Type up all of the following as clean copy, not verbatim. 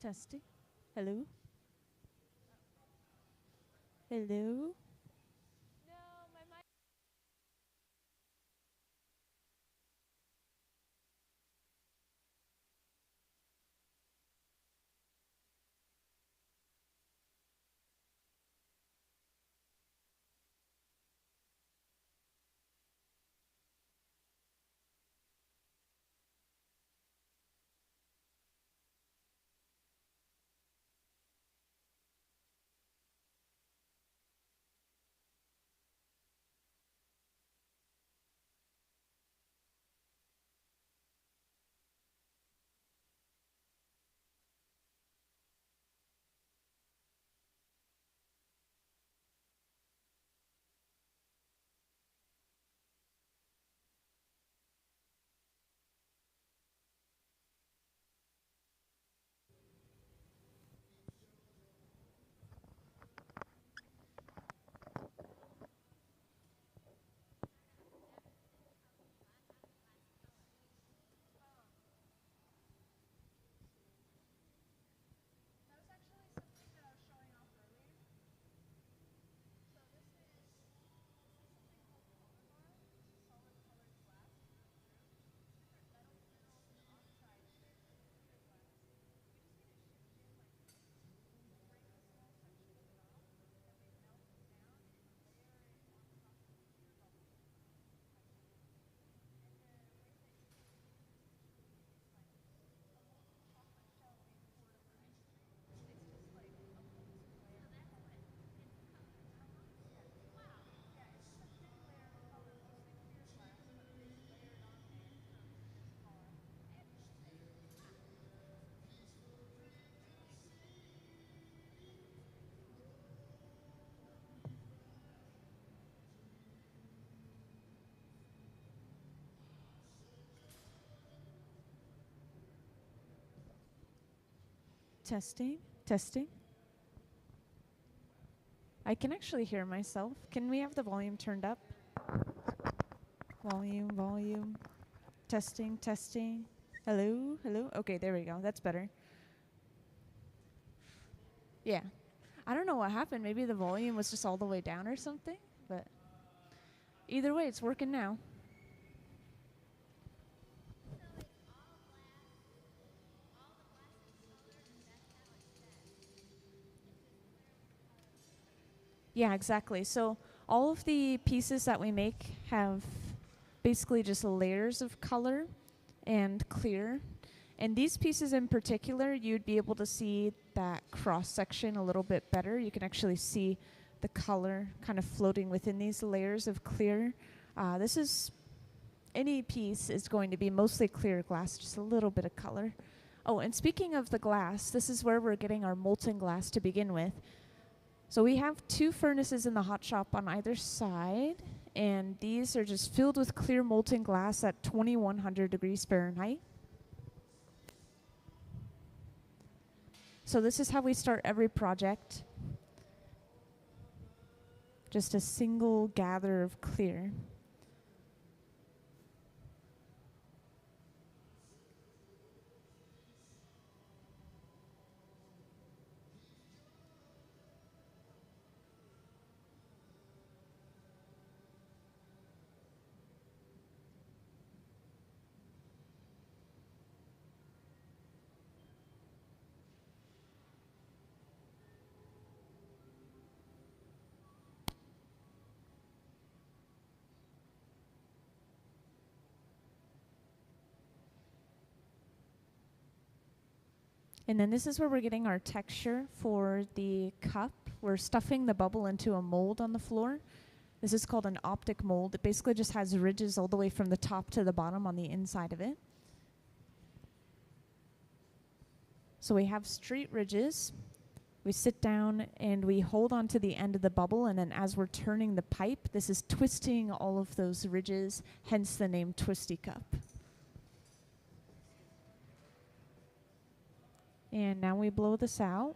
Testing. Hello? Hello? Testing. Testing. I can actually hear myself. Can we have the volume turned up? Volume, volume. Testing, testing. Hello? Hello? Okay, there we go. That's better. Yeah. I don't know what happened. Maybe the volume was just all the way down or something, but either way, it's working now. Yeah, exactly. So all of the pieces that we make have basically just layers of color and clear. And these pieces in particular, you'd be able to see that cross section a little bit better. You can actually see the color kind of floating within these layers of clear. Any piece is going to be mostly clear glass, just a little bit of color. Oh, and speaking of the glass, this is where we're getting our molten glass to begin with. So we have 2 furnaces in the hot shop on either side, and these are just filled with clear molten glass at 2100 degrees Fahrenheit. So this is how we start every project. Just a single gather of clear. And then this is where we're getting our texture for the cup. We're stuffing the bubble into a mold on the floor. This is called an optic mold. It basically just has ridges all the way from the top to the bottom on the inside of it. So we have straight ridges. We sit down and we hold onto the end of the bubble, and then as we're turning the pipe, this is twisting all of those ridges, hence the name Twisty Cup. And now we blow this out.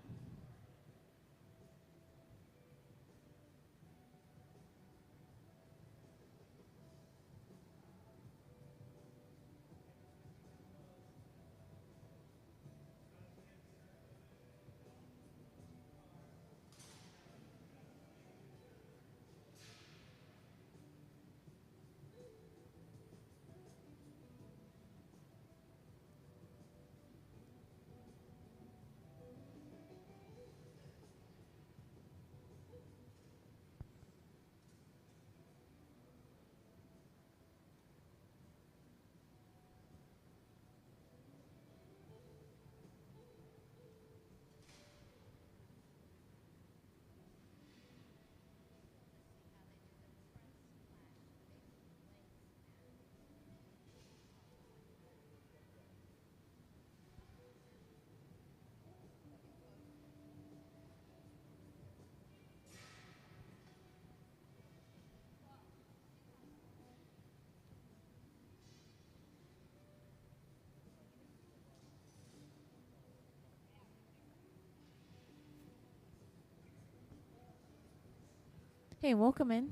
Hey, welcome in.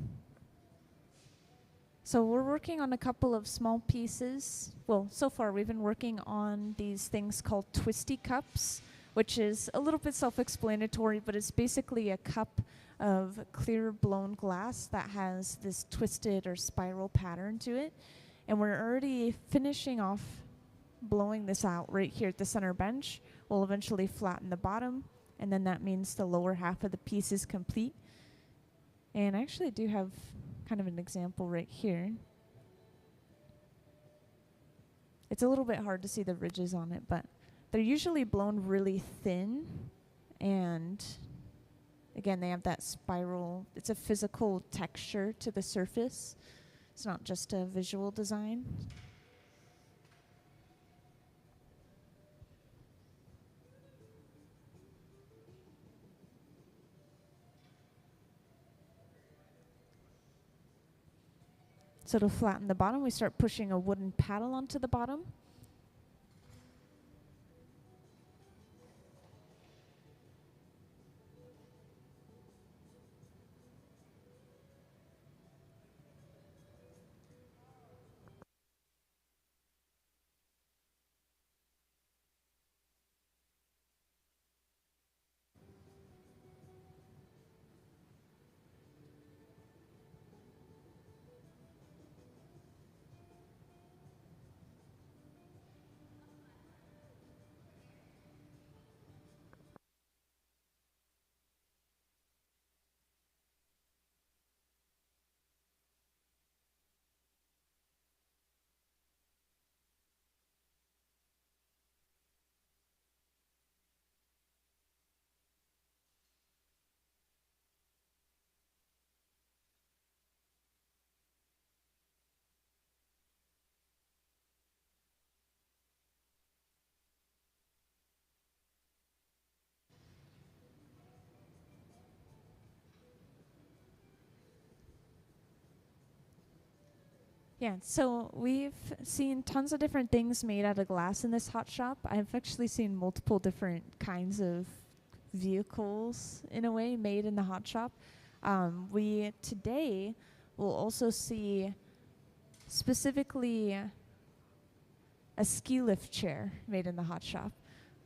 So we're working on a couple of small pieces. Well, so far we've been working on these things called twisty cups, which is a little bit self-explanatory, but it's basically a cup of clear blown glass that has this twisted or spiral pattern to it. And we're already finishing off blowing this out right here at the center bench. We'll eventually flatten the bottom, and then that means the lower half of the piece is complete. And I actually do have kind of an example right here. It's a little bit hard to see the ridges on it, but they're usually blown really thin, and again, they have that spiral. It's a physical texture to the surface. It's not just a visual design. So to flatten the bottom, we start pushing a wooden paddle onto the bottom. Yeah, so we've seen tons of different things made out of glass in this hot shop. I've actually seen multiple different kinds of vehicles, in a way, made in the hot shop. We today will also see specifically a ski lift chair made in the hot shop,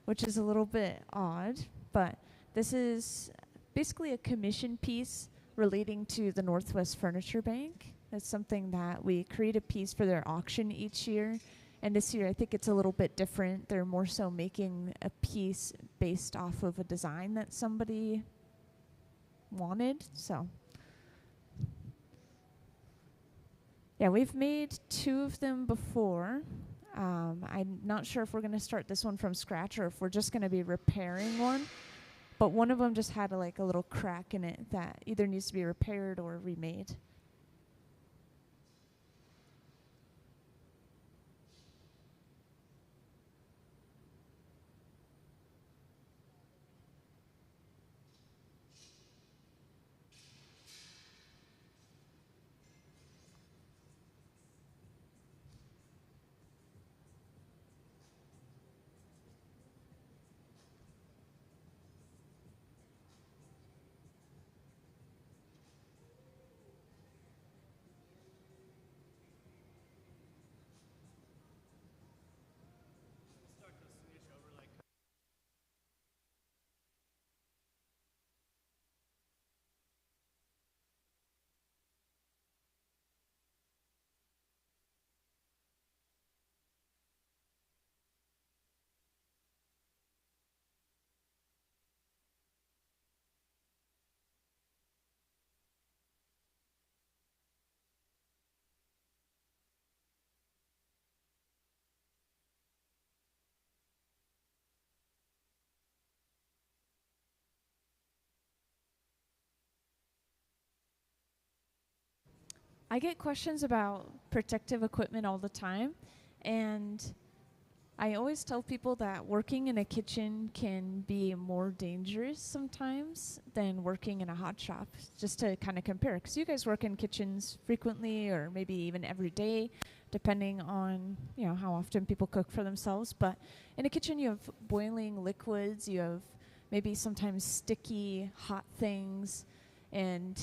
which is a little bit odd, but this is basically a commission piece relating to the Northwest Furniture Bank. It's something that we create a piece for their auction each year. And this year, I think it's a little bit different. They're more so making a piece based off of a design that somebody wanted. So, yeah, we've made 2 of them before. I'm not sure if we're going to start this one from scratch or if we're just going to be repairing one. But one of them just had a little crack in it that either needs to be repaired or remade. I get questions about protective equipment all the time, and I always tell people that working in a kitchen can be more dangerous sometimes than working in a hot shop, just to kind of compare. Because you guys work in kitchens frequently or maybe even every day, depending on how often people cook for themselves. But in a kitchen, you have boiling liquids, you have maybe sometimes sticky, hot things, and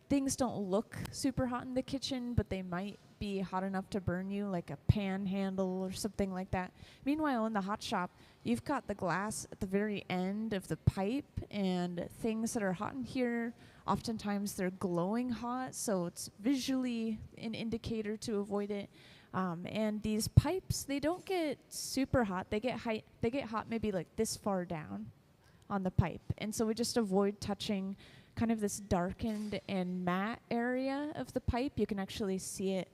things don't look super hot in the kitchen, but they might be hot enough to burn you, like a pan handle or something like that. Meanwhile, in the hot shop, you've got the glass at the very end of the pipe, and things that are hot in here, oftentimes they're glowing hot, so it's visually an indicator to avoid it. And these pipes, they don't get super hot. They get hot maybe like this far down on the pipe. And so we just avoid touching kind of this darkened and matte area of the pipe. You can actually see it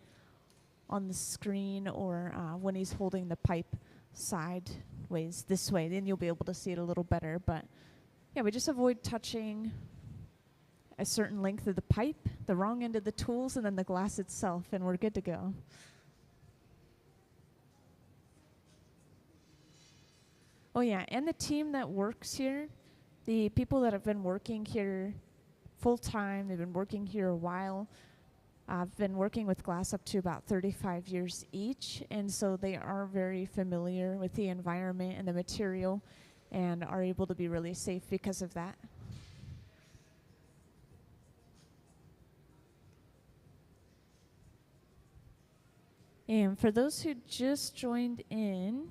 on the screen, or when he's holding the pipe sideways this way, then you'll be able to see it a little better. But yeah, we just avoid touching a certain length of the pipe, the wrong end of the tools, and then the glass itself, and we're good to go. Oh yeah, and the team that works here, the people that have been working here full time, they've been working here a while. I've been working with glass up to about 35 years each, and so they are very familiar with the environment and the material and are able to be really safe because of that. And for those who just joined in,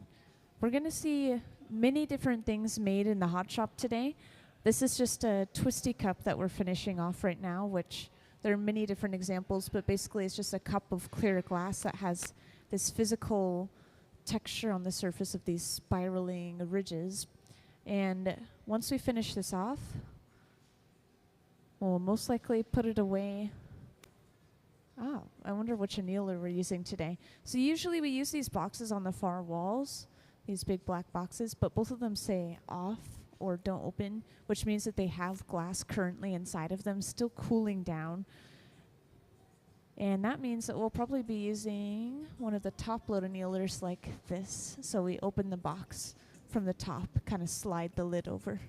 we're going to see many different things made in the hot shop today. This is just a twisty cup that we're finishing off right now, which there are many different examples, but basically it's just a cup of clear glass that has this physical texture on the surface of these spiraling ridges. And once we finish this off, we'll most likely put it away. Oh, I wonder which annealer we're using today. So usually we use these boxes on the far walls, these big black boxes, but both of them say off or don't open, which means that they have glass currently inside of them, still cooling down. And that means that we'll probably be using one of the top load annealers like this. So we open the box from the top, kind of slide the lid over.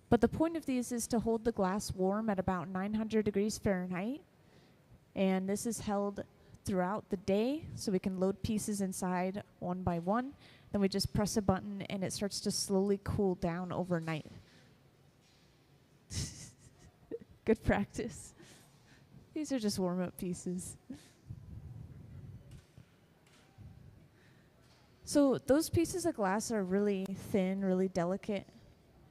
But the point of these is to hold the glass warm at about 900 degrees Fahrenheit. And this is held throughout the day, so we can load pieces inside one by one. Then we just press a button and it starts to slowly cool down overnight. Good practice. These are just warm-up pieces. So those pieces of glass are really thin, really delicate.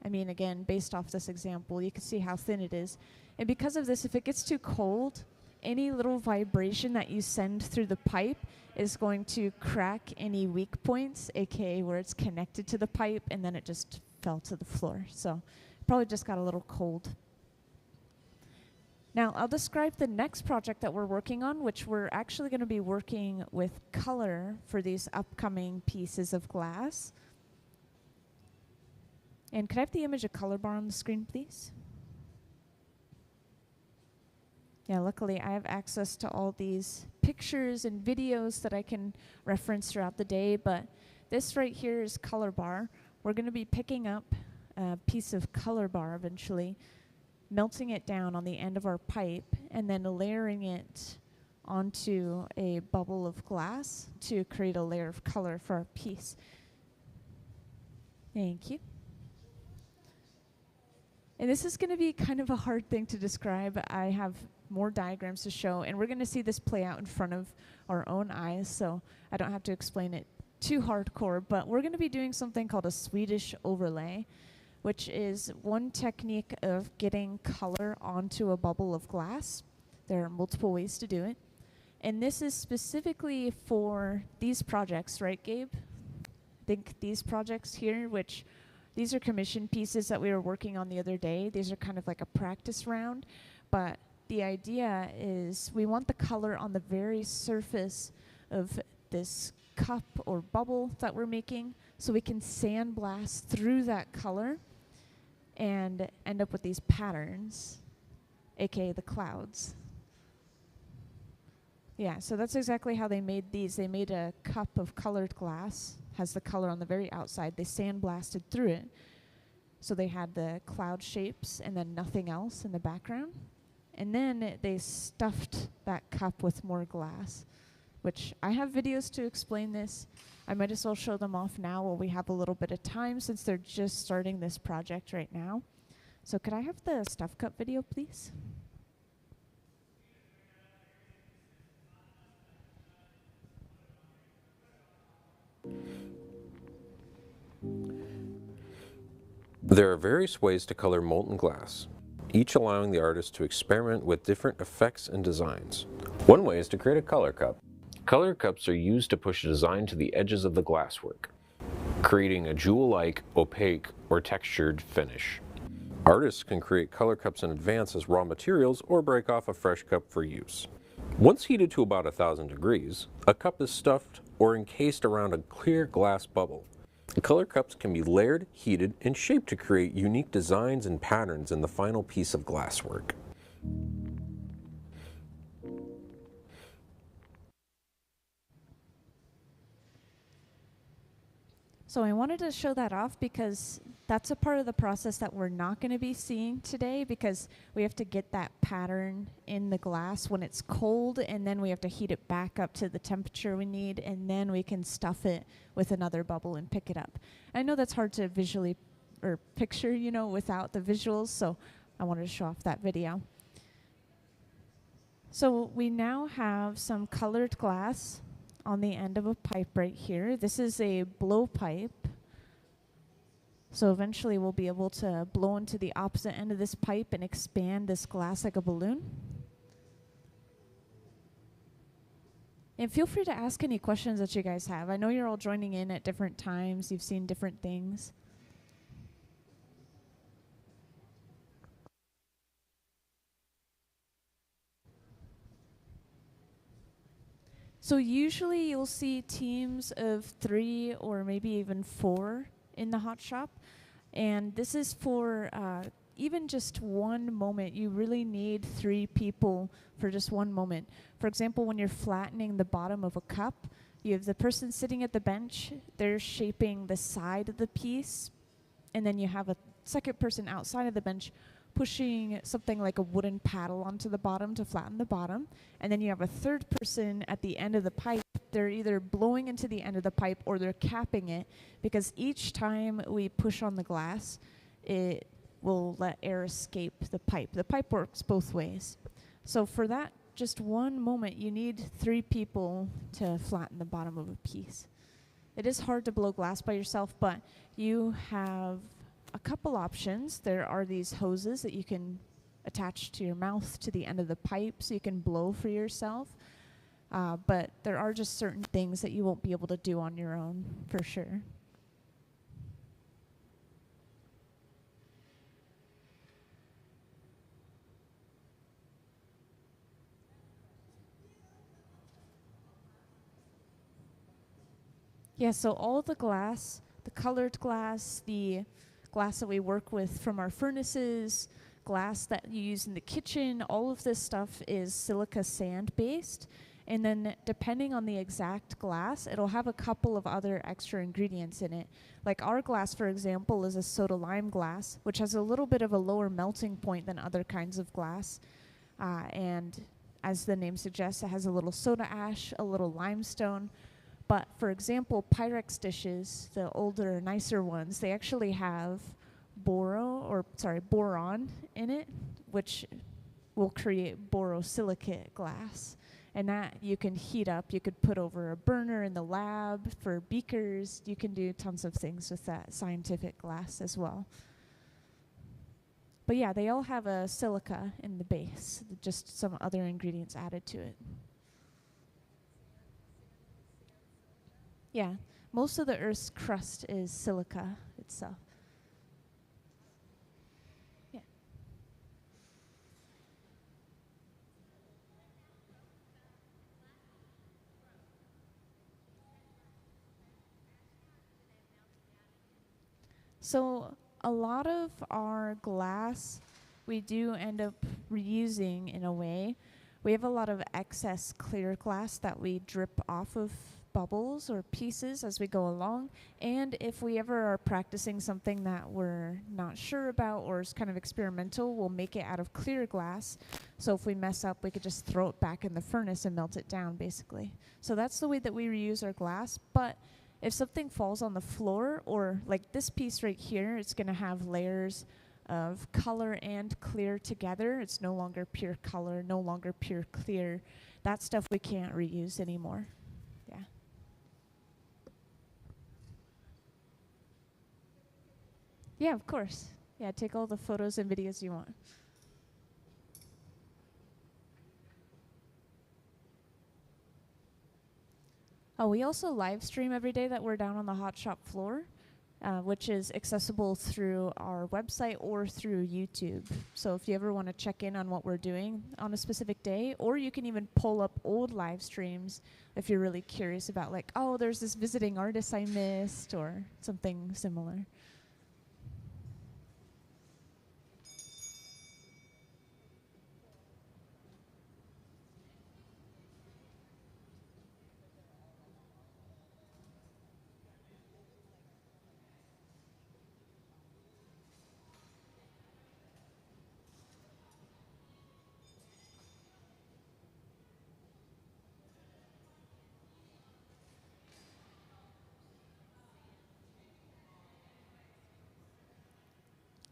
I mean, again, based off this example, you can see how thin it is. And because of this, if it gets too cold, any little vibration that you send through the pipe is going to crack any weak points, aka where it's connected to the pipe, and then it just fell to the floor. So probably just got a little cold. Now I'll describe the next project that we're working on, which we're actually going to be working with color for these upcoming pieces of glass. And could I have the image of color bar on the screen, please? Yeah, luckily I have access to all these pictures and videos that I can reference throughout the day, but this right here is color bar. We're going to be picking up a piece of color bar eventually, melting it down on the end of our pipe, and then layering it onto a bubble of glass to create a layer of color for our piece. Thank you. And this is going to be kind of a hard thing to describe. I have more diagrams to show, and we're going to see this play out in front of our own eyes, so I don't have to explain it too hardcore, but we're going to be doing something called a Swedish overlay, which is one technique of getting color onto a bubble of glass. There are multiple ways to do it. And this is specifically for these projects, right, Gabe? I think these projects here, which these are commission pieces that we were working on the other day. These are kind of like a practice round, but the idea is we want the color on the very surface of this cup or bubble that we're making, so we can sandblast through that color and end up with these patterns, aka the clouds. Yeah, so that's exactly how they made these. They made a cup of colored glass, has the color on the very outside. They sandblasted through it, so they had the cloud shapes and then nothing else in the background. And then they stuffed that cup with more glass, which I have videos to explain this. I might as well show them off now while we have a little bit of time, since they're just starting this project right now. So could I have the stuff cup video, please? There are various ways to color molten glass, each allowing the artist to experiment with different effects and designs. One way is to create a color cup. Color cups are used to push a design to the edges of the glasswork, creating a jewel-like, opaque, or textured finish. Artists can create color cups in advance as raw materials or break off a fresh cup for use. Once heated to about 1,000 degrees, a cup is stuffed or encased around a clear glass bubble. The color cups can be layered, heated, and shaped to create unique designs and patterns in the final piece of glasswork. So I wanted to show that off because that's a part of the process that we're not going to be seeing today, because we have to get that pattern in the glass when it's cold, and then we have to heat it back up to the temperature we need, and then we can stuff it with another bubble and pick it up. I know that's hard to visually or picture, you know, without the visuals, so I wanted to show off that video. So we now have some colored glass on the end of a pipe right here. This is a blow pipe. So eventually we'll be able to blow into the opposite end of this pipe and expand this glass like a balloon. And feel free to ask any questions that you guys have. I know you're all joining in at different times. You've seen different things. So usually you'll see teams of 3 or maybe even 4 in the hot shop. And this is for even just one moment. You really need 3 people for just one moment. For example, when you're flattening the bottom of a cup, you have the person sitting at the bench, they're shaping the side of the piece, and then you have a second person outside of the bench pushing something like a wooden paddle onto the bottom to flatten the bottom. And then you have a third person at the end of the pipe. They're either blowing into the end of the pipe or they're capping it, because each time we push on the glass, it will let air escape the pipe. The pipe works both ways. So for that just one moment, you need 3 people to flatten the bottom of a piece. It is hard to blow glass by yourself, but you have a couple options. There are these hoses that you can attach to your mouth to the end of the pipe so you can blow for yourself. But there are just certain things that you won't be able to do on your own, for sure. Yeah, so all the glass, the colored glass, the glass that we work with from our furnaces, glass that you use in the kitchen, all of this stuff is silica sand based. And then depending on the exact glass, it'll have a couple of other extra ingredients in it. Like our glass, for example, is a soda lime glass, which has a little bit of a lower melting point than other kinds of glass. And as the name suggests, it has a little soda ash, a little limestone. But for example, Pyrex dishes, the older, nicer ones, they actually have boron in it, which will create borosilicate glass. And that you can heat up. You could put over a burner in the lab for beakers. You can do tons of things with that scientific glass as well. But yeah, they all have a silica in the base, just some other ingredients added to it. Yeah, most of the Earth's crust is silica itself. Yeah. So a lot of our glass we do end up reusing in a way. We have a lot of excess clear glass that we drip off of bubbles or pieces as we go along. And if we ever are practicing something that we're not sure about or is kind of experimental, we'll make it out of clear glass. So if we mess up, we could just throw it back in the furnace and melt it down, basically. So that's the way that we reuse our glass. But if something falls on the floor, or like this piece right here, it's going to have layers of color and clear together. It's no longer pure color, no longer pure clear. That stuff we can't reuse anymore. Yeah. Yeah, of course. Yeah, take all the photos and videos you want. Oh, we also live stream every day that we're down on the hot shop floor, which is accessible through our website or through YouTube. So if you ever want to check in on what we're doing on a specific day, or you can even pull up old live streams if you're really curious about, like, oh, there's this visiting artist I missed, or something similar.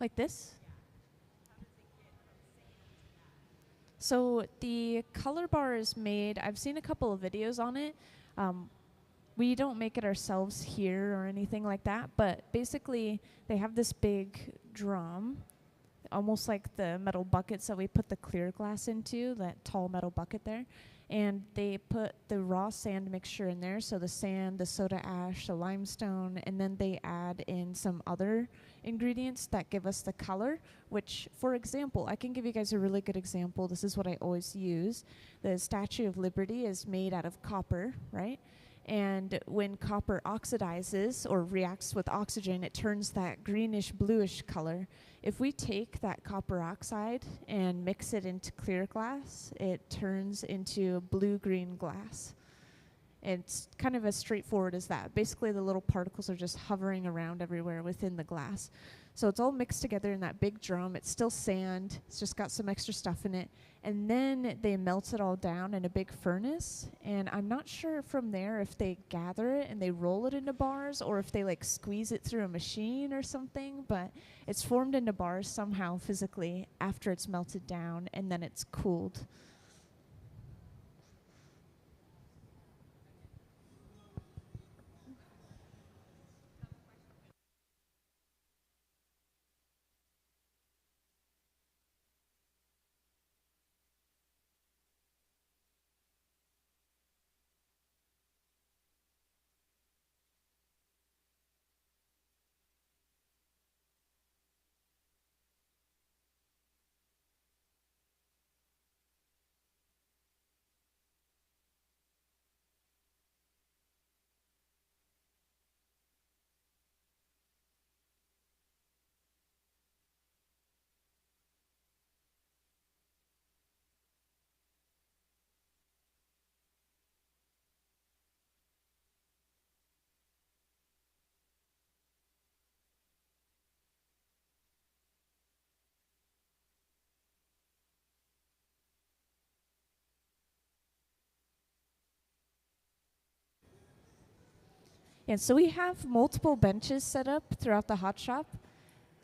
Like this? So the color bar is made, I've seen a couple of videos on it. We don't make it ourselves here or anything like that, but basically they have this big drum, almost like the metal buckets that we put the clear glass into, that tall metal bucket there. And they put the raw sand mixture in there, so the sand, the soda ash, the limestone, and then they add in some other ingredients that give us the color, which, for example, I can give you guys a really good example. This is what I always use. The Statue of Liberty is made out of copper, right? And when copper oxidizes or reacts with oxygen, it turns that greenish bluish color. If we take that copper oxide and mix it into clear glass, it turns into blue-green glass. It's kind of as straightforward as that. Basically, the little particles are just hovering around everywhere within the glass. So it's all mixed together in that big drum. It's still sand. It's just got some extra stuff in it. And then they melt it all down in a big furnace. And I'm not sure from there if they gather it and they roll it into bars or if they like squeeze it through a machine or something. But it's formed into bars somehow physically after it's melted down and then it's cooled. Yeah, so we have multiple benches set up throughout the hot shop.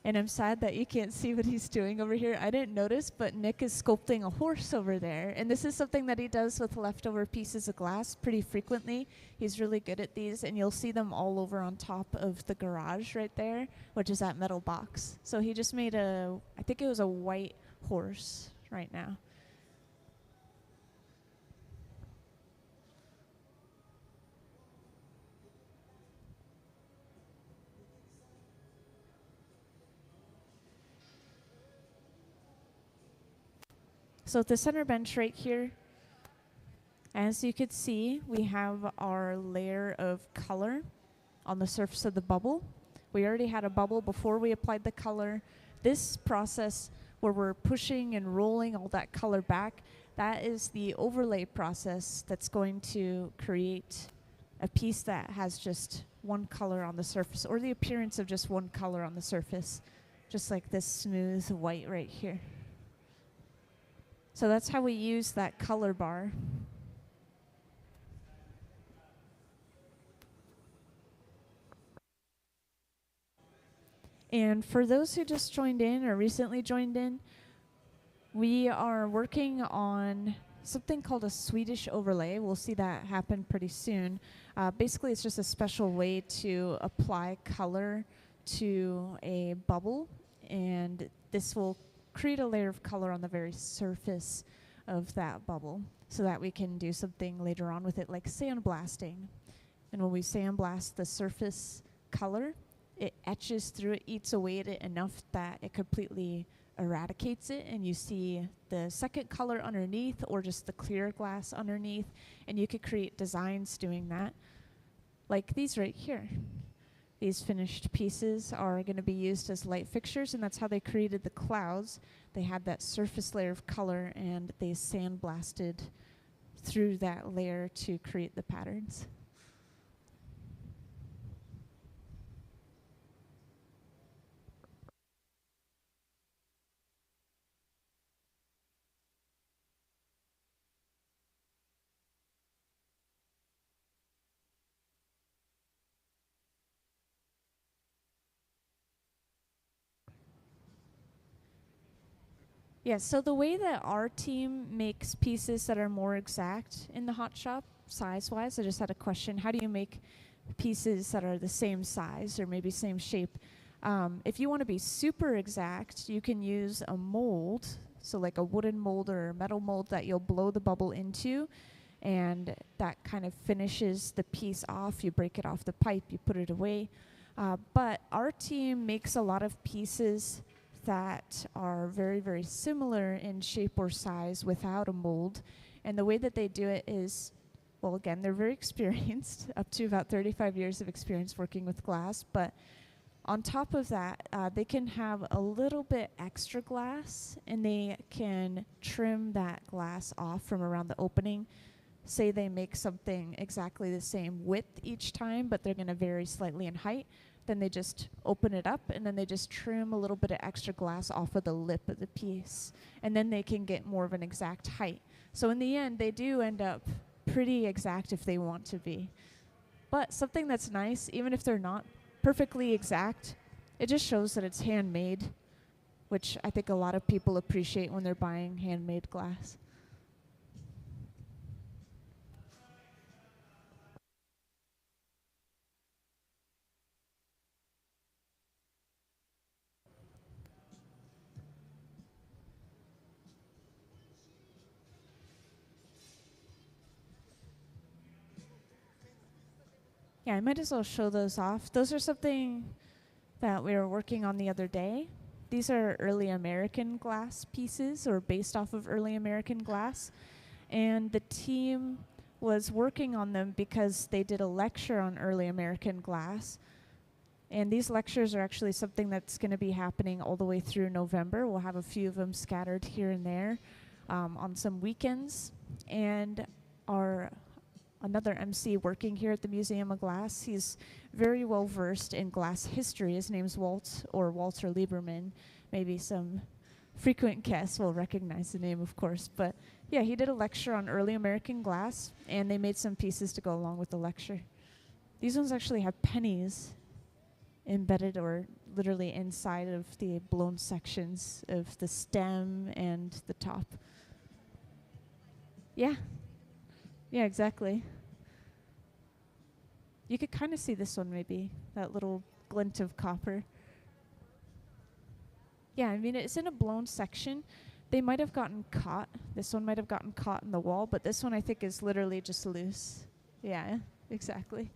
And I'm sad that you can't see what he's doing over here. I didn't notice, but Nick is sculpting a horse over there. And this is something that he does with leftover pieces of glass pretty frequently. He's really good at these, and you'll see them all over on top of the garage right there, which is that metal box. So he just made I think it was a white horse right now. So at the center bench right here, as you could see, we have our layer of color on the surface of the bubble. We already had a bubble before we applied the color. This process where we're pushing and rolling all that color back, that is the overlay process that's going to create a piece that has just one color on the surface, or the appearance of just one color on the surface, just like this smooth white right here. So that's how we use that color bar. And for those who just joined in or recently joined in, we are working on something called a Swedish overlay. We'll see that happen pretty soon. Basically, it's just a special way to apply color to a bubble, and this will create a layer of color on the very surface of that bubble so that we can do something later on with it like sandblasting. And when we sandblast the surface color, it etches through it, eats away at it enough that it completely eradicates it, and you see the second color underneath or just the clear glass underneath, and you could create designs doing that, like these right here. These finished pieces are going to be used as light fixtures, and that's how they created the clouds. They had that surface layer of color, and they sandblasted through that layer to create the patterns. Yeah, so the way that our team makes pieces that are more exact in the hot shop, size-wise, I just had a question. How do you make pieces that are the same size or maybe same shape? If you want to be super exact, you can use a mold, so like a wooden mold or a metal mold that you'll blow the bubble into, and that kind of finishes the piece off. You break it off the pipe, you put it away. But our team makes a lot of pieces that are very, very similar in shape or size without a mold. And the way that they do it is, well, again, they're very experienced, up to about 35 years of experience working with glass. But on top of that, they can have a little bit extra glass, and they can trim that glass off from around the opening. Say they make something exactly the same width each time, but they're going to vary slightly in height. Then they just open it up, and then they just trim a little bit of extra glass off of the lip of the piece. And then they can get more of an exact height. So in the end, they do end up pretty exact if they want to be. But something that's nice, even if they're not perfectly exact, it just shows that it's handmade, which I think a lot of people appreciate when they're buying handmade glass. Yeah, I might as well show those off. Those are something that we were working on the other day. These are early American glass pieces, or based off of early American glass. And the team was working on them because they did a lecture on early American glass. And these lectures are actually something that's going to be happening all the way through November. We'll have a few of them scattered here and there on some weekends. And our another MC working here at the Museum of Glass, he's very well versed in glass history. His name's Walter Lieberman. Maybe some frequent guests will recognize the name, of course. But yeah, he did a lecture on early American glass, and they made some pieces to go along with the lecture. These ones actually have pennies embedded or literally inside of the blown sections of the stem and the top. Yeah. Yeah, exactly. You could kind of see this one maybe, that little glint of copper. Yeah, I mean, it's in a blown section. They might have gotten caught. This one might have gotten caught in the wall, but this one I think is literally just loose. Yeah, exactly.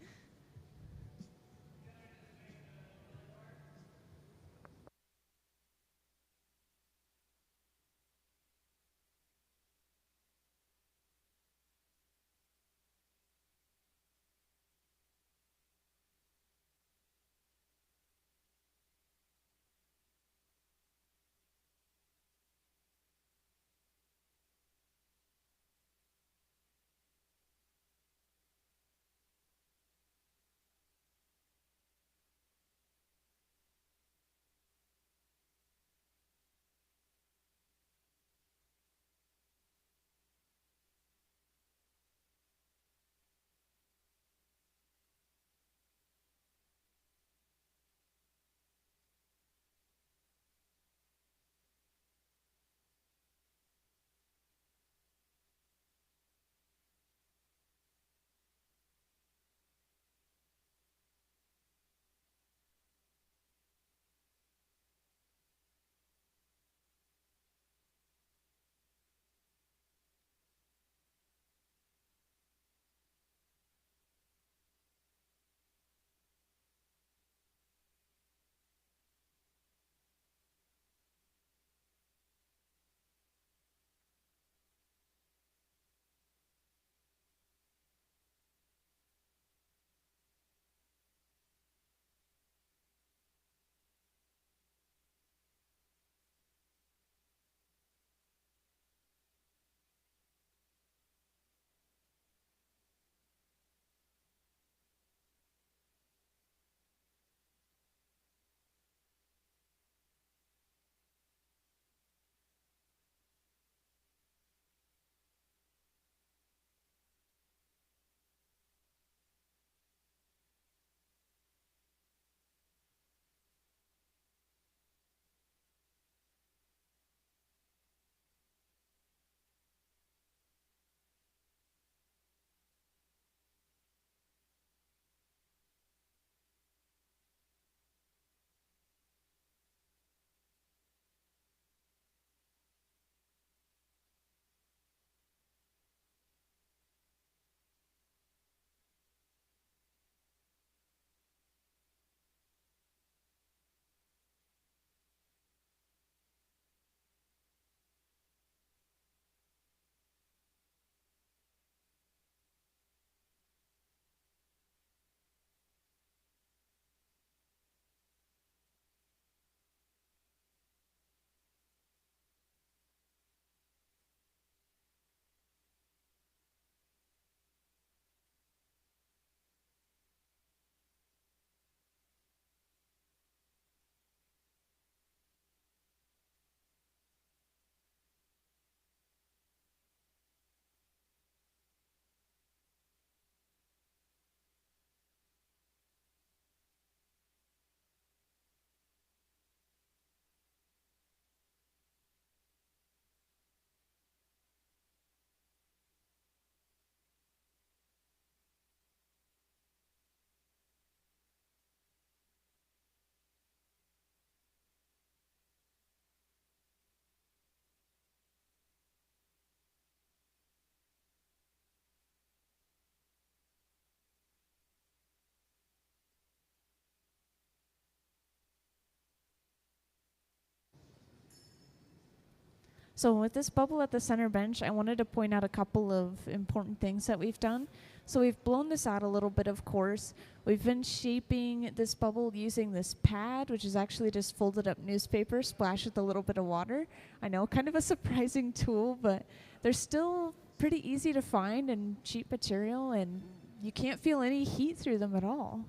So with this bubble at the center bench, I wanted to point out a couple of important things that we've done. So we've blown this out a little bit, of course. We've been shaping this bubble using this pad, which is actually just folded up newspaper splashed with a little bit of water. I know, kind of a surprising tool, but they're still pretty easy to find and cheap material, and you can't feel any heat through them at all.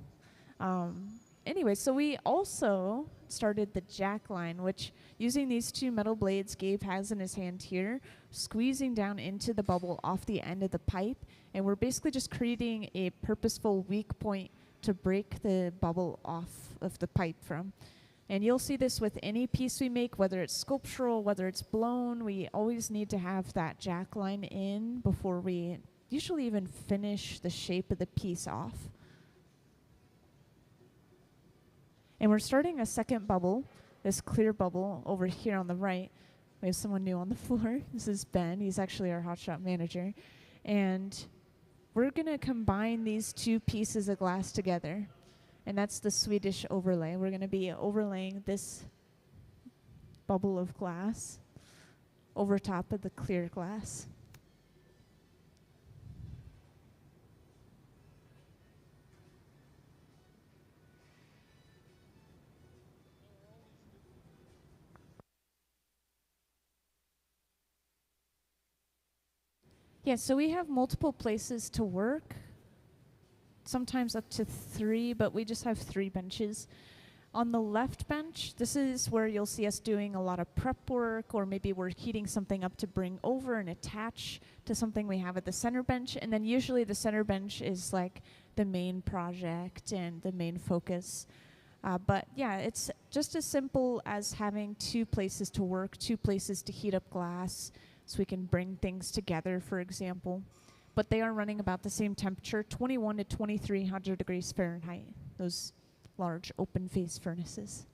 Anyway, so we also started the jack line, which using these two metal blades Gabe has in his hand here, squeezing down into the bubble off the end of the pipe, and we're basically just creating a purposeful weak point to break the bubble off of the pipe from. And you'll see this with any piece we make, whether it's sculptural, whether it's blown, we always need to have that jack line in before we usually even finish the shape of the piece off. And we're starting a second bubble, this clear bubble over here on the right. We have someone new on the floor. This is Ben. He's actually our hotshot manager. And we're going to combine these two pieces of glass together. And that's the Swedish overlay. We're going to be overlaying this bubble of glass over top of the clear glass. Yeah, so we have multiple places to work, sometimes up to 3, but we just have 3 benches. On the left bench, this is where you'll see us doing a lot of prep work, or maybe we're heating something up to bring over and attach to something we have at the center bench. And then usually the center bench is like the main project and the main focus. But yeah, it's just as simple as having 2 places to work, 2 places to heat up glass, so we can bring things together, for example. But they are running about the same temperature, 21 to 2300 degrees Fahrenheit, those large open face furnaces.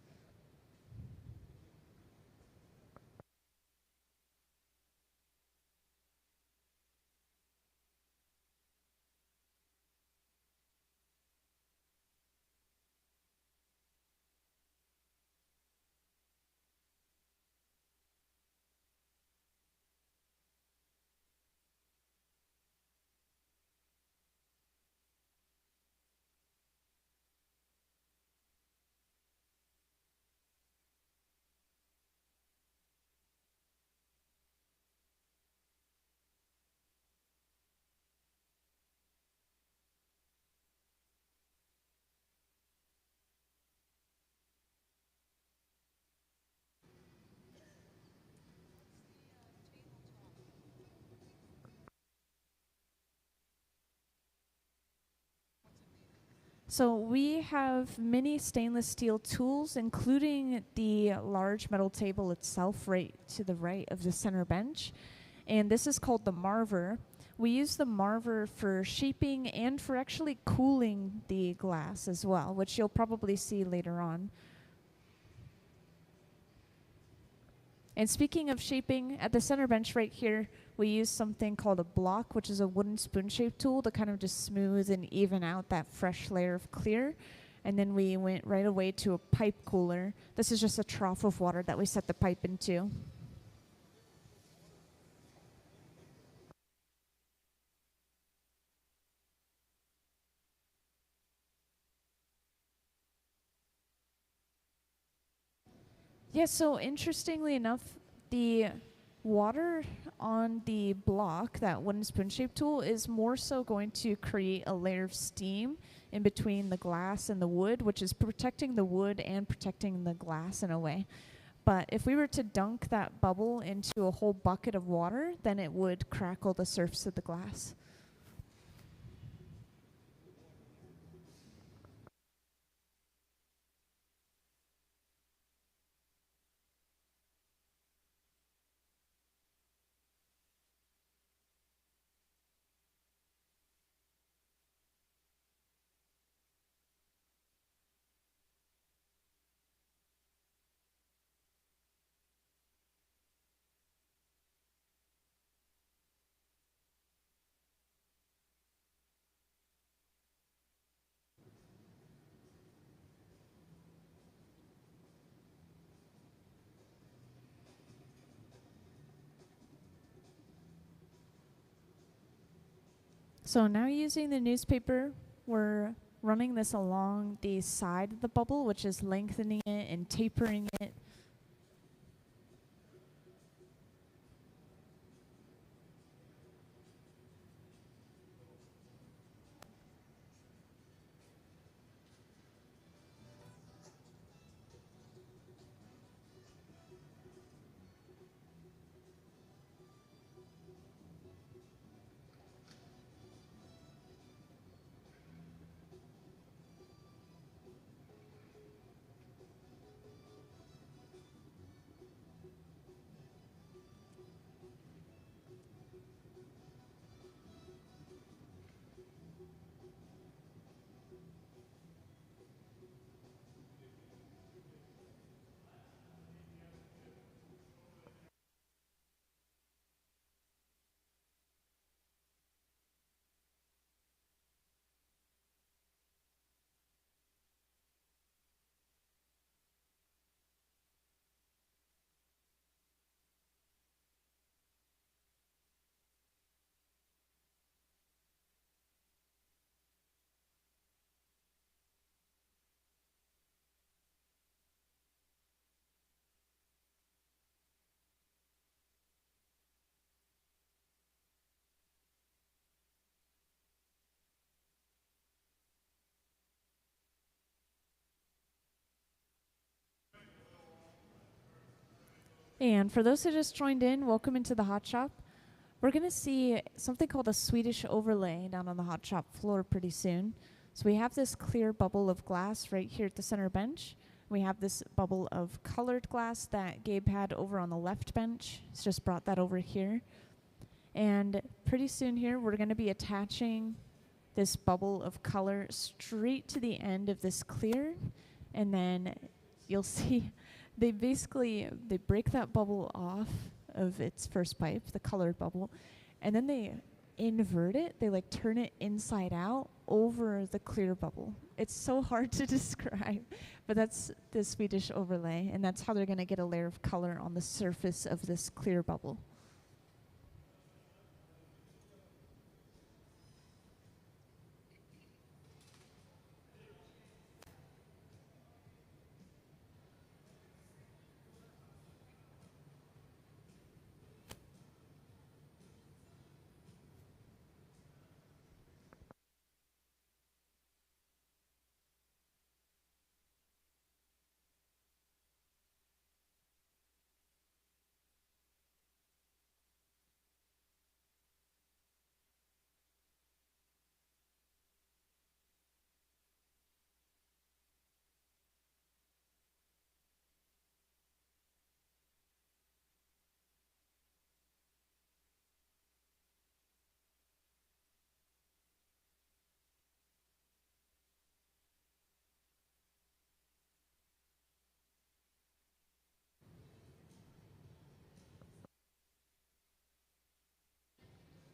So we have many stainless steel tools, including the large metal table itself right to the right of the center bench. And this is called the marver. We use the marver for shaping and for actually cooling the glass as well, which you'll probably see later on. And speaking of shaping, at the center bench right here, we use something called a block, which is a wooden spoon-shaped tool to kind of just smooth and even out that fresh layer of clear. And then we went right away to a pipe cooler. This is just a trough of water that we set the pipe into. Yeah, so interestingly enough, the water on the block, that wooden spoon-shaped tool, is more so going to create a layer of steam in between the glass and the wood, which is protecting the wood and protecting the glass in a way. But if we were to dunk that bubble into a whole bucket of water, then it would crackle the surface of the glass. So now using the newspaper, we're running this along the side of the bubble, which is lengthening it and tapering it. And for those who just joined in, welcome into the hot shop. We're going to see something called a Swedish overlay down on the hot shop floor pretty soon. So we have this clear bubble of glass right here at the center bench. We have this bubble of colored glass that Gabe had over on the left bench. He's just brought that over here. And pretty soon here, we're going to be attaching this bubble of color straight to the end of this clear. And then you'll see they break that bubble off of its first pipe, the colored bubble, and then they invert it. They like turn it inside out over the clear bubble. It's so hard to describe, but that's the Swedish overlay, and that's how they're going to get a layer of color on the surface of this clear bubble.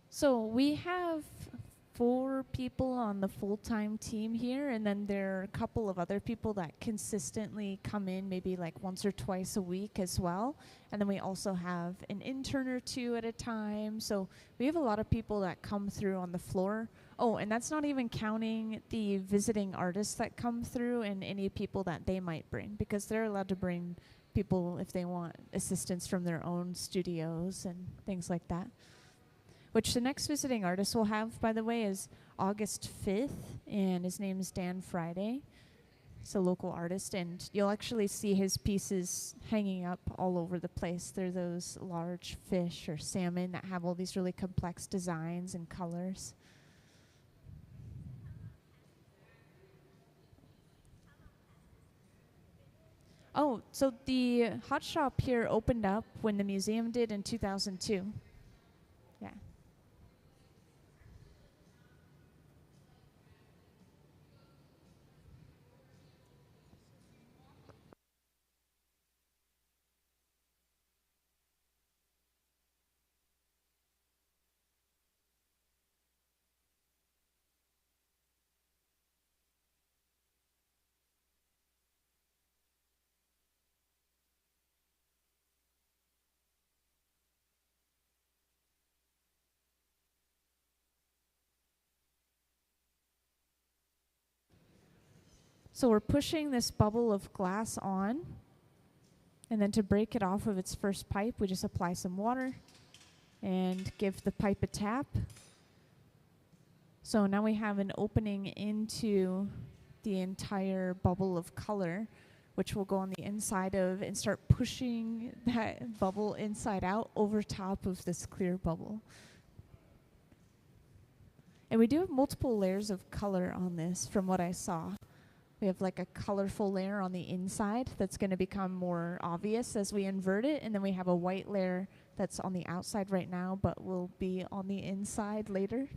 So we have 4 people on the full-time team here, and then there are a couple of other people that consistently come in maybe like once or twice a week as well. And then we also have an intern or 2 at a time. So we have a lot of people that come through on the floor. Oh, and that's not even counting the visiting artists that come through and any people that they might bring, because they're allowed to bring people if they want assistance from their own studios and things like that. Which the next visiting artist we'll have, by the way, is August 5th, and his name is Dan Friday. He's a local artist, and you'll actually see his pieces hanging up all over the place. They're those large fish or salmon that have all these really complex designs and colors. Oh, so the hot shop here opened up when the museum did in 2002. Yeah. So we're pushing this bubble of glass on, and then to break it off of its first pipe, we just apply some water and give the pipe a tap. So now we have an opening into the entire bubble of color, which will go on the inside of and start pushing that bubble inside out over top of this clear bubble. And we do have multiple layers of color on this from what I saw. We have like a colorful layer on the inside that's going to become more obvious as we invert it. And then we have a white layer that's on the outside right now, but will be on the inside later.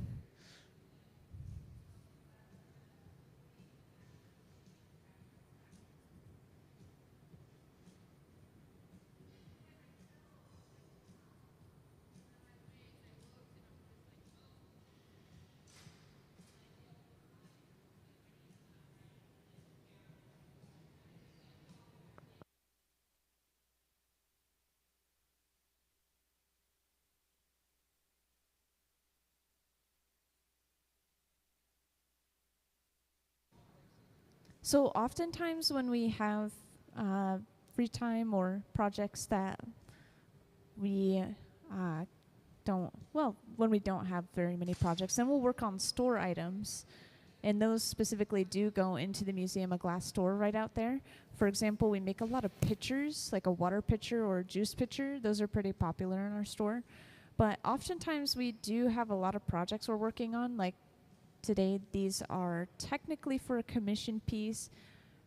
So oftentimes when we have free time or projects that we when we don't have very many projects, then we'll work on store items. And those specifically do go into the Museum of Glass store right out there. For example, we make a lot of pitchers, like a water pitcher or a juice pitcher. Those are pretty popular in our store. But oftentimes we do have a lot of projects we're working on. Like today, these are technically for a commission piece,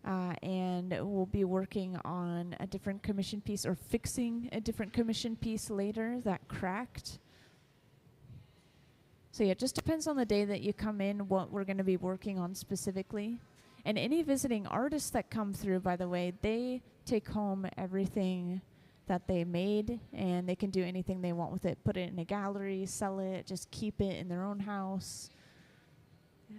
and we'll be working on a different commission piece or fixing a different commission piece later that cracked. So yeah, it just depends on the day that you come in, what we're going to be working on specifically. And any visiting artists that come through, by the way, they take home everything that they made, and they can do anything they want with it. Put it in a gallery, sell it, just keep it in their own house. Yeah.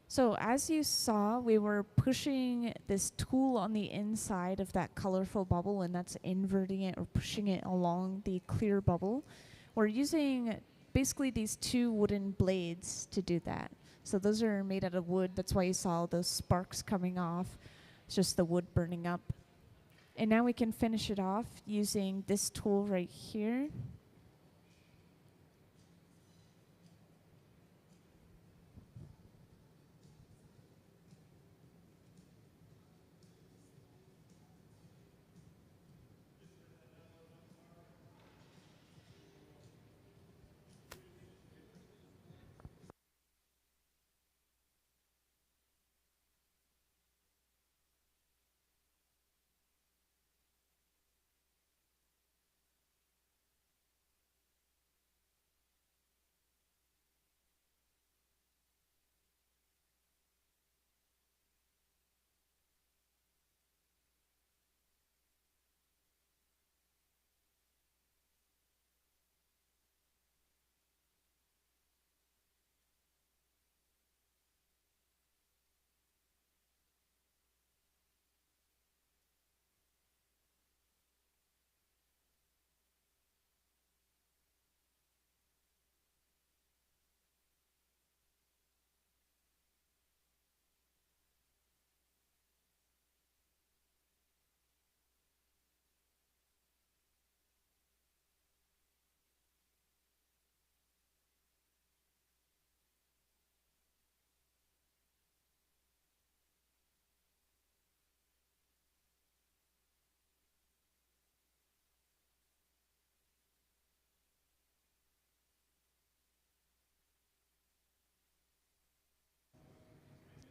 So as you saw, we were pushing this tool on the inside of that colorful bubble, and that's inverting it or pushing it along the clear bubble. We're using basically these two wooden blades to do that. So those are made out of wood. That's why you saw those sparks coming off. It's just the wood burning up. And now we can finish it off using this tool right here.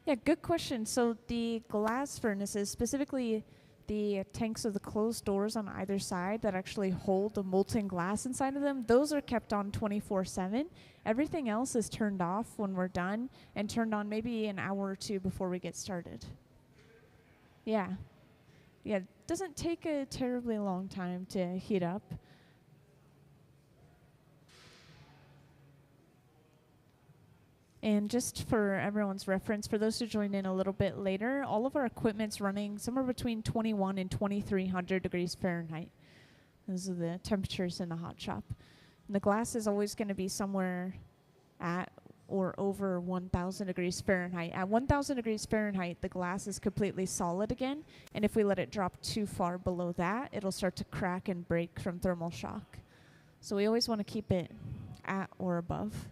Yeah, good question. So the glass furnaces, specifically the tanks with the closed doors on either side that actually hold the molten glass inside of them, those are kept on 24/7. Everything else is turned off when we're done and turned on maybe an hour or two before we get started. Yeah. Yeah, it doesn't take a terribly long time to heat up. And just for everyone's reference, for those who joined in a little bit later, all of our equipment's running somewhere between 21 and 2300 degrees Fahrenheit. Those are the temperatures in the hot shop. And the glass is always going to be somewhere at or over 1000 degrees Fahrenheit. At 1000 degrees Fahrenheit, the glass is completely solid again. And if we let it drop too far below that, it'll start to crack and break from thermal shock. So we always want to keep it at or above.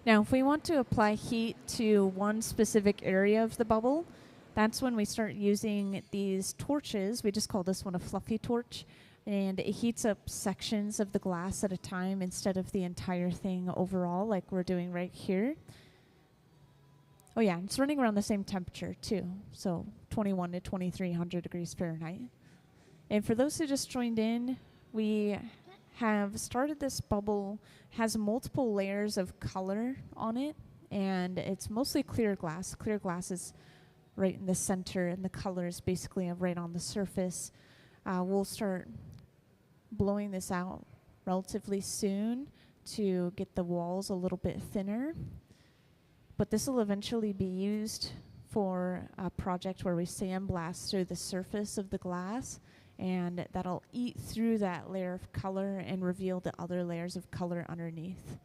Now, if we want to apply heat to one specific area of the bubble, that's when we start using these torches. We just call this one a fluffy torch. And it heats up sections of the glass at a time instead of the entire thing overall, like we're doing right here. Oh yeah, it's running around the same temperature too. So 21 to 2300 degrees Fahrenheit. And for those who just joined in, we have started this bubble, has multiple layers of color on it, and it's mostly clear glass. Clear glass is right in the center, and the color is basically right on the surface. We'll start blowing this out relatively soon to get the walls a little bit thinner. But this will eventually be used for a project where we sandblast through the surface of the glass, and that'll eat through that layer of color and reveal the other layers of color underneath.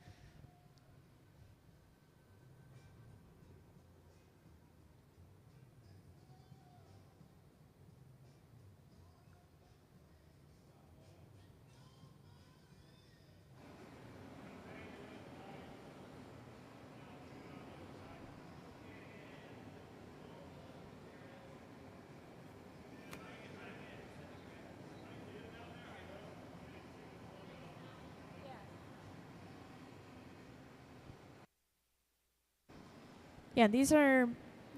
Yeah, these are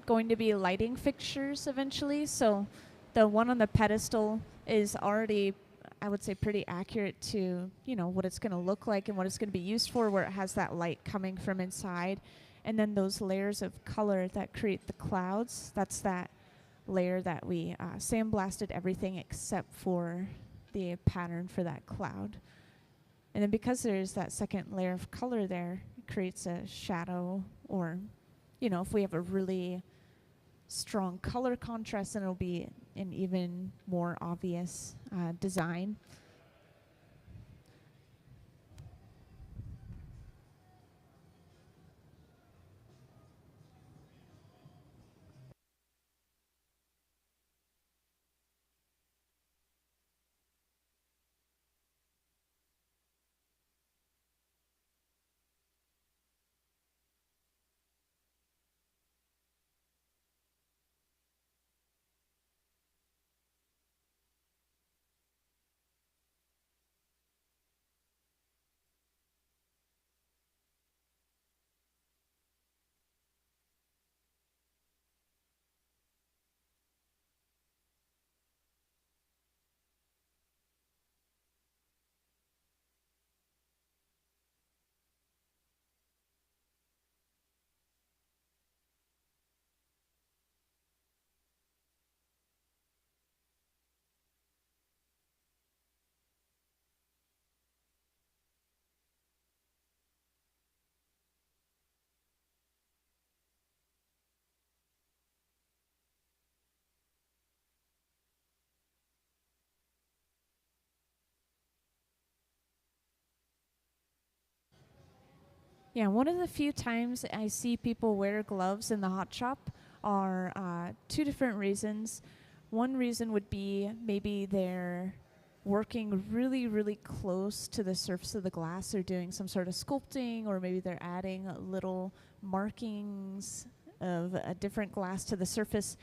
going to be lighting fixtures eventually. So the one on the pedestal is already, I would say, pretty accurate to, what it's going to look like and what it's going to be used for, where it has that light coming from inside. And then those layers of color that create the clouds, that's that layer that we sandblasted everything except for the pattern for that cloud. And then because there's that second layer of color there, it creates a shadow, or if we have a really strong color contrast, then it'll be an even more obvious design. Yeah, one of the few times I see people wear gloves in the hot shop are two different reasons. One reason would be maybe they're working really, really close to the surface of the glass. They're doing some sort of sculpting, or maybe they're adding little markings of a different glass to the surface.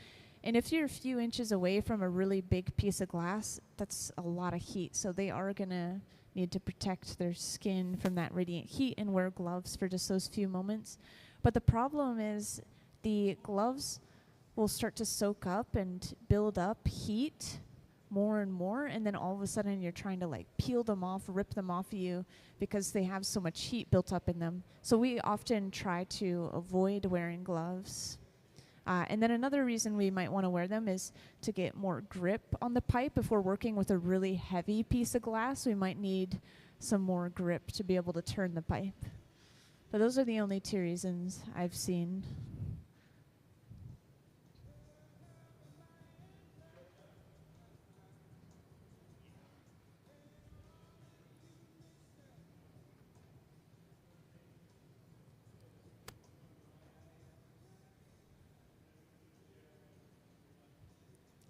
And if you're a few inches away from a really big piece of glass, that's a lot of heat. So they are going to need to protect their skin from that radiant heat and wear gloves for just those few moments. But the problem is the gloves will start to soak up and build up heat more and more, and then all of a sudden you're trying to like peel them off, rip them off of you because they have so much heat built up in them. So we often try to avoid wearing gloves. And then another reason we might want to wear them is to get more grip on the pipe. If we're working with a really heavy piece of glass, we might need some more grip to be able to turn the pipe. But those are the only two reasons I've seen.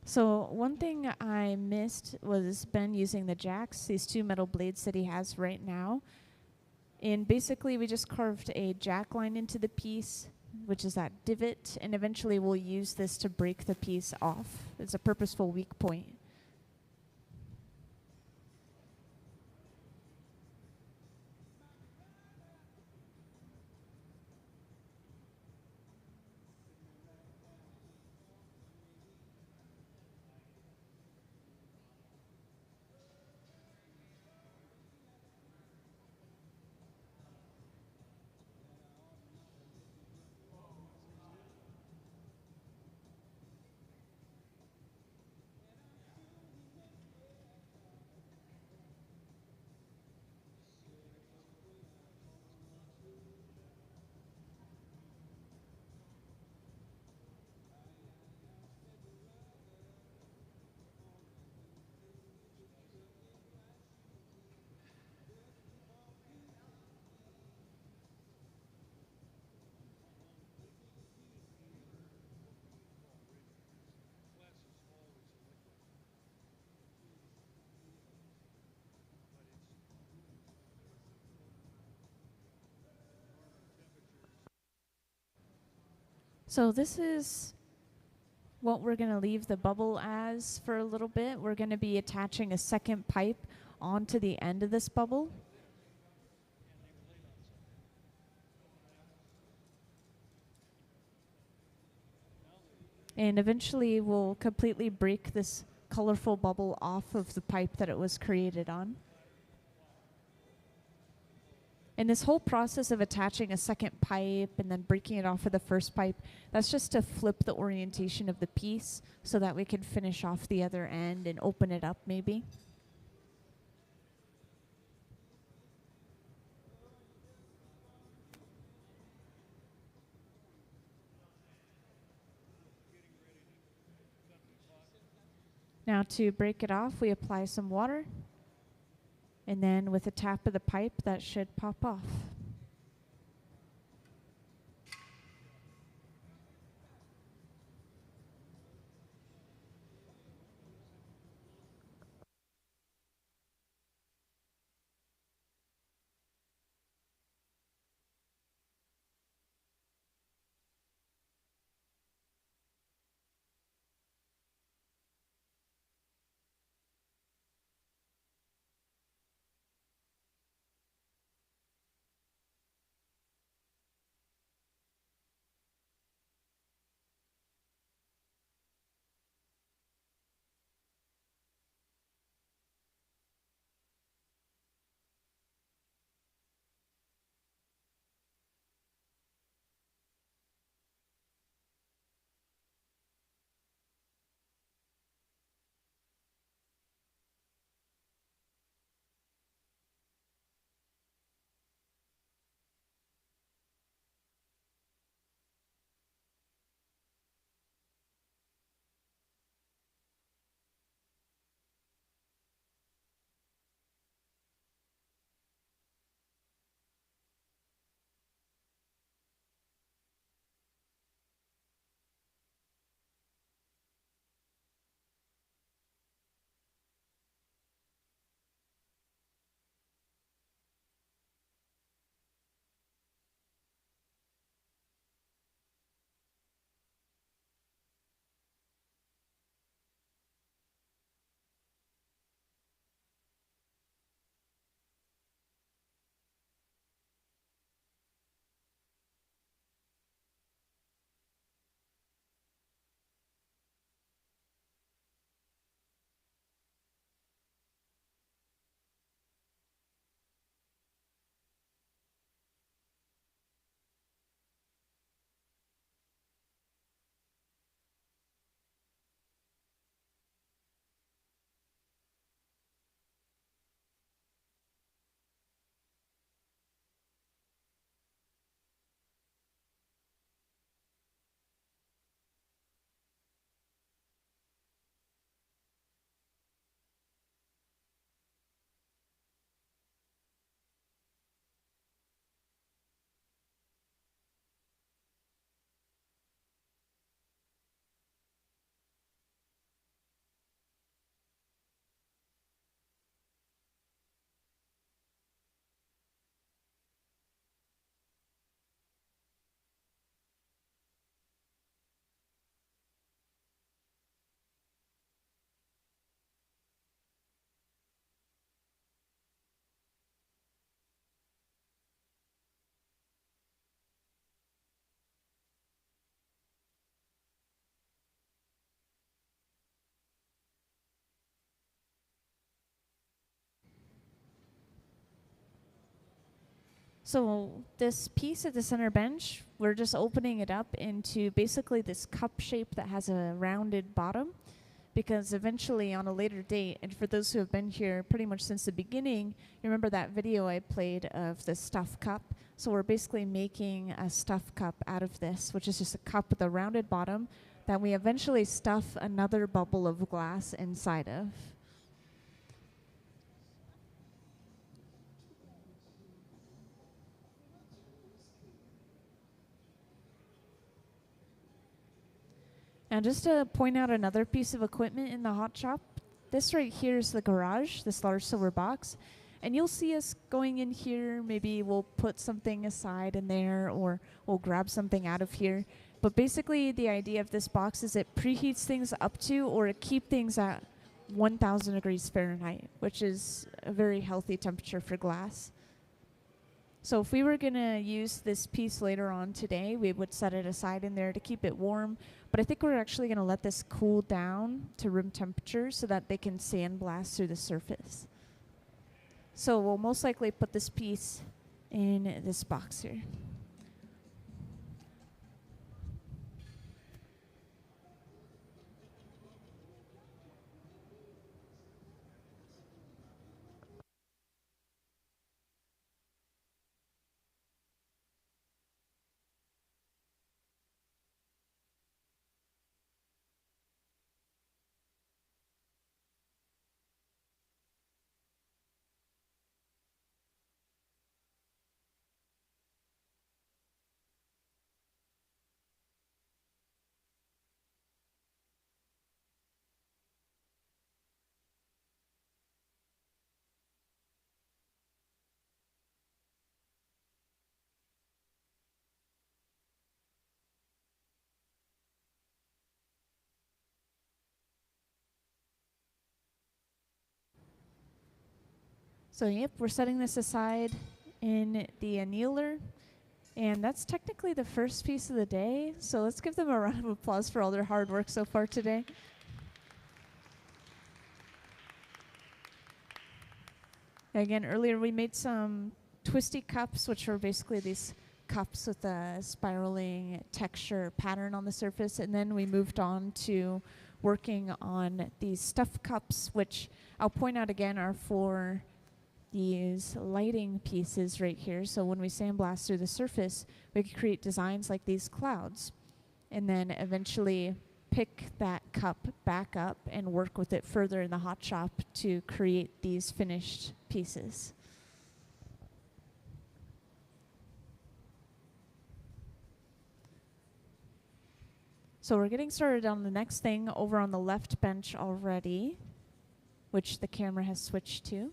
So one thing I missed was Ben using the jacks, these two metal blades that he has right now. And basically we just carved a jack line into the piece, which is that divot, and eventually we'll use this to break the piece off. It's a purposeful weak point. So this is what we're going to leave the bubble as for a little bit. We're going to be attaching a second pipe onto the end of this bubble. And eventually we'll completely break this colorful bubble off of the pipe that it was created on. And this whole process of attaching a second pipe and then breaking it off of the first pipe, that's just to flip the orientation of the piece so that we can finish off the other end and open it up maybe. Now to break it off, we apply some water, and then with a tap of the pipe, that should pop off. So this piece at the center bench, we're just opening it up into basically this cup shape that has a rounded bottom, because eventually on a later date, and for those who have been here pretty much since the beginning, you remember that video I played of the stuff cup? So we're basically making a stuff cup out of this, which is just a cup with a rounded bottom that we eventually stuff another bubble of glass inside of. And just to point out another piece of equipment in the hot shop, this right here is the garage, this large silver box. And you'll see us going in here, maybe we'll put something aside in there or we'll grab something out of here. But basically the idea of this box is it preheats things up to or keep things at 1000 degrees Fahrenheit, which is a very healthy temperature for glass. So if we were going to use this piece later on today, we would set it aside in there to keep it warm. But I think we're actually going to let this cool down to room temperature so that they can sandblast through the surface. So we'll most likely put this piece in this box here. So yep, we're setting this aside in the annealer. And that's technically the first piece of the day. So let's give them a round of applause for all their hard work so far today. Again, earlier we made some twisty cups, which were basically these cups with a spiraling texture pattern on the surface. And then we moved on to working on these stuffed cups, which I'll point out again are for these lighting pieces right here. So when we sandblast through the surface, we can create designs like these clouds and then eventually pick that cup back up and work with it further in the hot shop to create these finished pieces. So we're getting started on the next thing over on the left bench already, which the camera has switched to.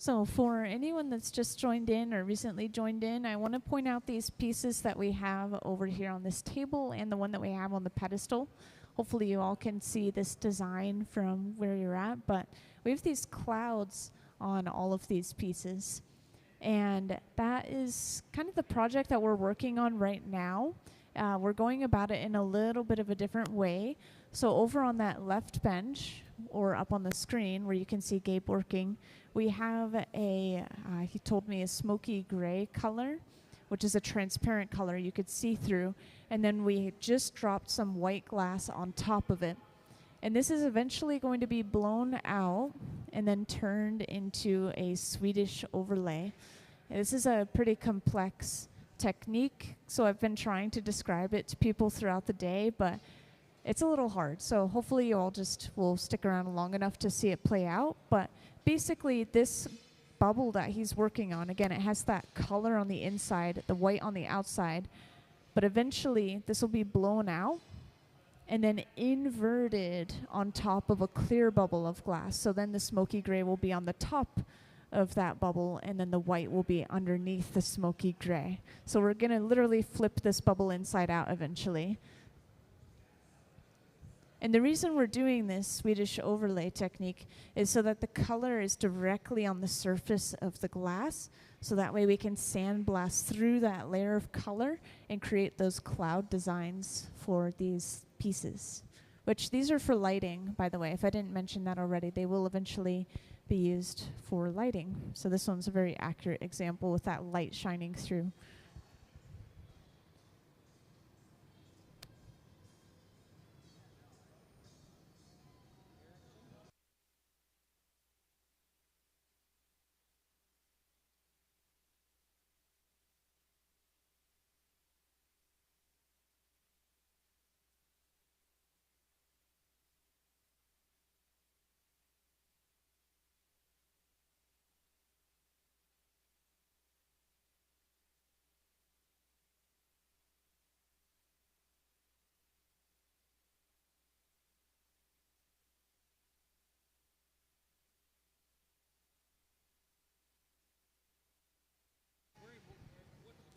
So for anyone that's just joined in or recently joined in, I want to point out these pieces that we have over here on this table and the one that we have on the pedestal. Hopefully you all can see this design from where you're at, but we have these clouds on all of these pieces. And that is kind of the project that we're working on right now. We're going about it in a little bit of a different way. So over on that left bench, or up on the screen where you can see Gabe working, we have he told me a smoky gray color, which is a transparent color you could see through. And then we just dropped some white glass on top of it. And this is eventually going to be blown out and then turned into a Swedish overlay. This is a pretty complex technique, so I've been trying to describe it to people throughout the day, but it's a little hard. So hopefully you all just will stick around long enough to see it play out. But basically this bubble that he's working on, again, it has that color on the inside, the white on the outside, but eventually this will be blown out and then inverted on top of a clear bubble of glass. So then the smoky gray will be on the top of that bubble, and then the white will be underneath the smoky gray. So we're gonna literally flip this bubble inside out eventually. And the reason we're doing this Swedish overlay technique is so that the color is directly on the surface of the glass, so that way we can sandblast through that layer of color and create those cloud designs for these pieces. Which these are for lighting, by the way. If I didn't mention that already, they will eventually be used for lighting. So this one's a very accurate example with that light shining through.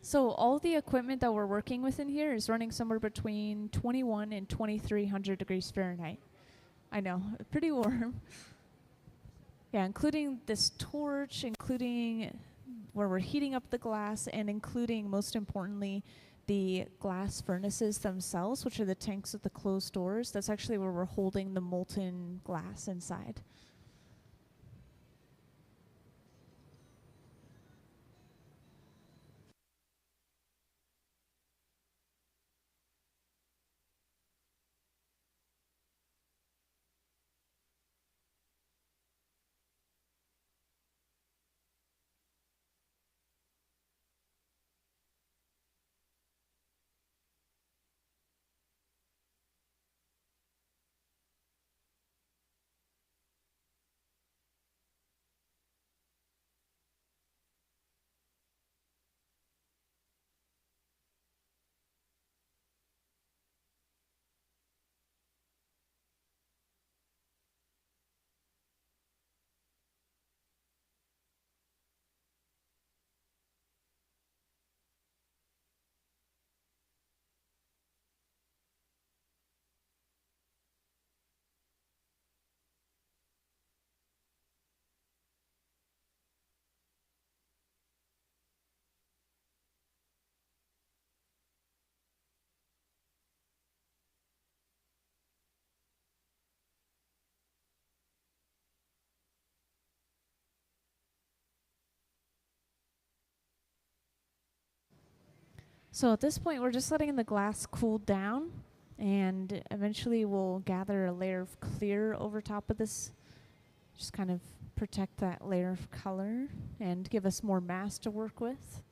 So all the equipment that we're working with in here is running somewhere between 21 and 2300 degrees Fahrenheit. I know, pretty warm. Yeah, including this torch, including where we're heating up the glass, and including, most importantly, the glass furnaces themselves, which are the tanks with the closed doors. That's actually where we're holding the molten glass inside. So at this point, we're just letting the glass cool down, and eventually we'll gather a layer of clear over top of this, just kind of protect that layer of color and give us more mass to work with.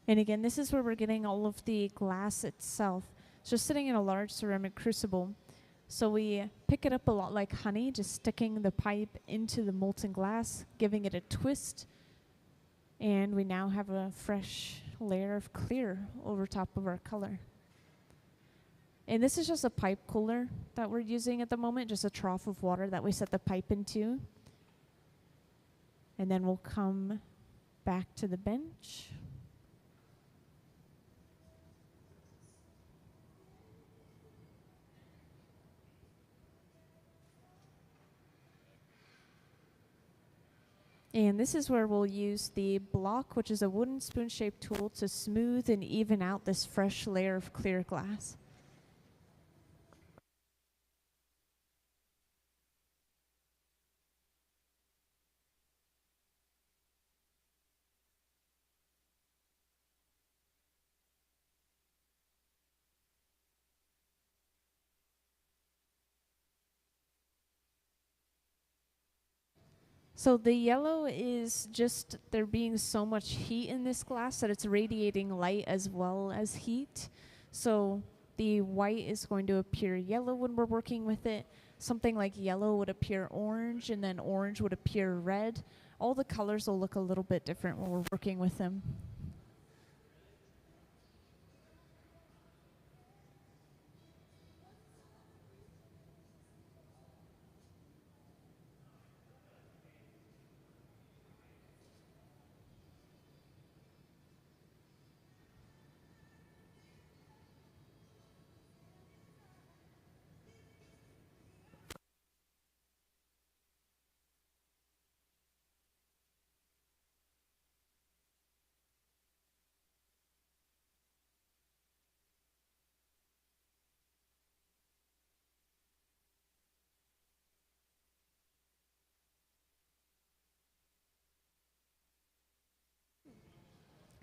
And again, this is where we're getting all of the glass itself. It's just sitting in a large ceramic crucible. So we pick it up a lot like honey, just sticking the pipe into the molten glass, giving it a twist, and we now have a fresh layer of clear over top of our color. And this is just a pipe cooler that we're using at the moment, just a trough of water that we set the pipe into. And then we'll come back to the bench. And this is where we'll use the block, which is a wooden spoon-shaped tool, to smooth and even out this fresh layer of clear glass. So the yellow is just there being so much heat in this glass that it's radiating light as well as heat. So the white is going to appear yellow when we're working with it. Something like yellow would appear orange, and then orange would appear red. All the colors will look a little bit different when we're working with them.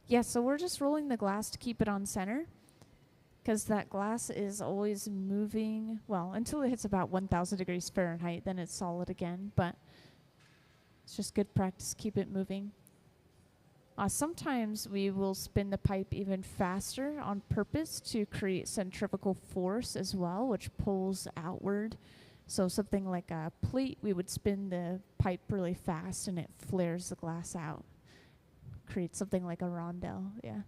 Yeah, so we're just rolling the glass to keep it on center, because that glass is always moving, well, until it hits about 1,000 degrees Fahrenheit, then it's solid again, but it's just good practice, keep it moving. Sometimes we will spin the pipe even faster on purpose to create centrifugal force as well, which pulls outward. So something like a plate, we would spin the pipe really fast and it flares the glass out. Creates something like a rondelle, yeah.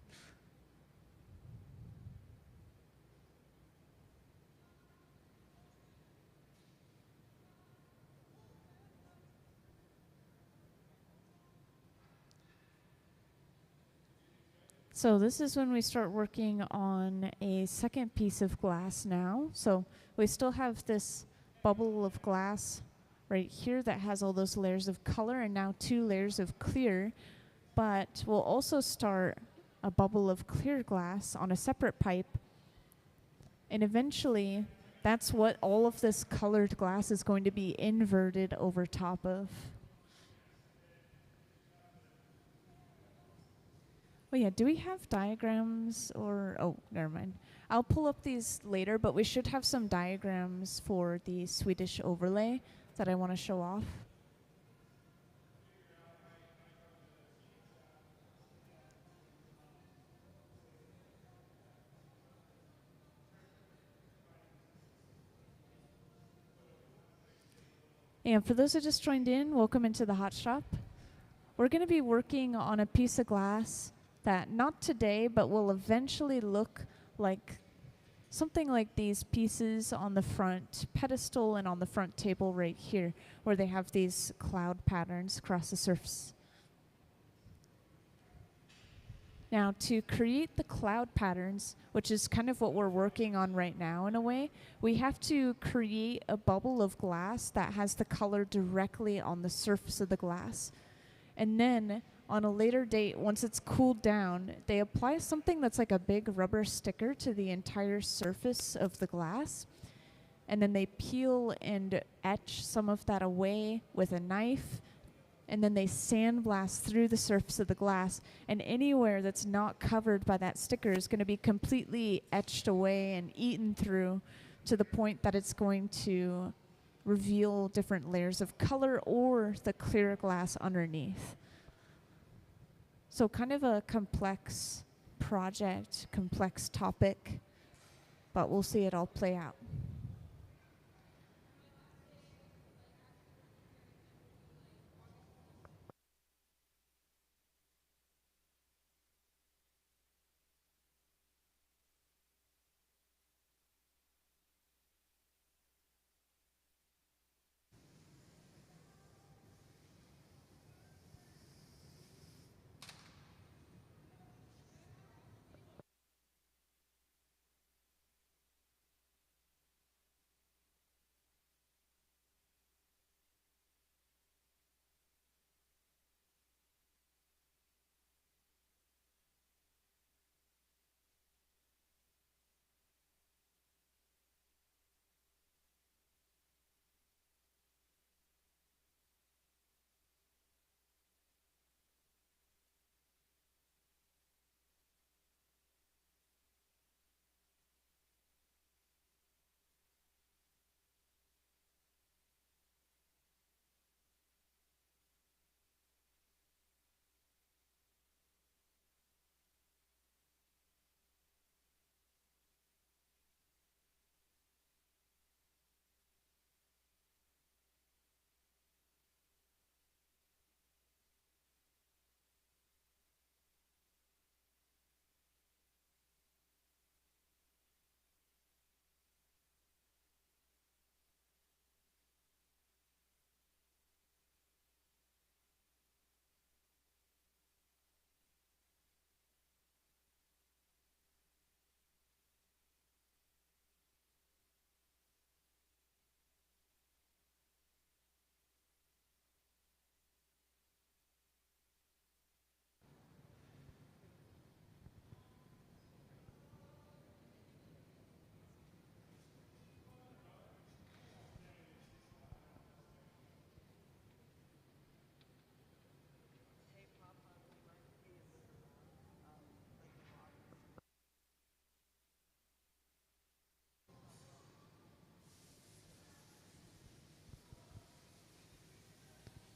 So this is when we start working on a second piece of glass now. So we still have this bubble of glass right here that has all those layers of color and now 2 layers of clear, but we'll also start a bubble of clear glass on a separate pipe, and eventually that's what all of this colored glass is going to be inverted over top of. Oh yeah, do we have diagrams or, oh, never mind. I'll pull up these later, but we should have some diagrams for the Swedish overlay that I want to show off. And for those who just joined in, welcome into the hot shop. We're going to be working on a piece of glass that not today, but will eventually look like something like these pieces on the front pedestal and on the front table right here, where they have these cloud patterns across the surface. Now, to create the cloud patterns, which is kind of what we're working on right now in a way, we have to create a bubble of glass that has the color directly on the surface of the glass. And then on a later date, once it's cooled down, they apply something that's like a big rubber sticker to the entire surface of the glass. And then they peel and etch some of that away with a knife. And then they sandblast through the surface of the glass. And anywhere that's not covered by that sticker is going to be completely etched away and eaten through to the point that it's going to reveal different layers of color or the clear glass underneath. So kind of a complex project, complex topic, but we'll see it all play out.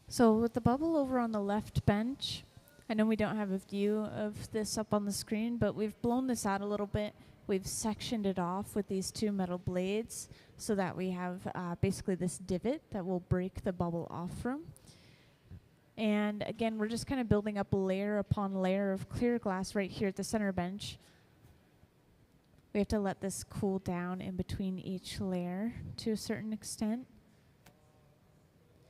So with the bubble over on the left bench, I know we don't have a view of this up on the screen, but we've blown this out a little bit. We've sectioned it off with these two metal blades so that we have basically this divot that will break the bubble off from. And again, we're just kind of building up layer upon layer of clear glass right here at the center bench. We have to let this cool down in between each layer to a certain extent.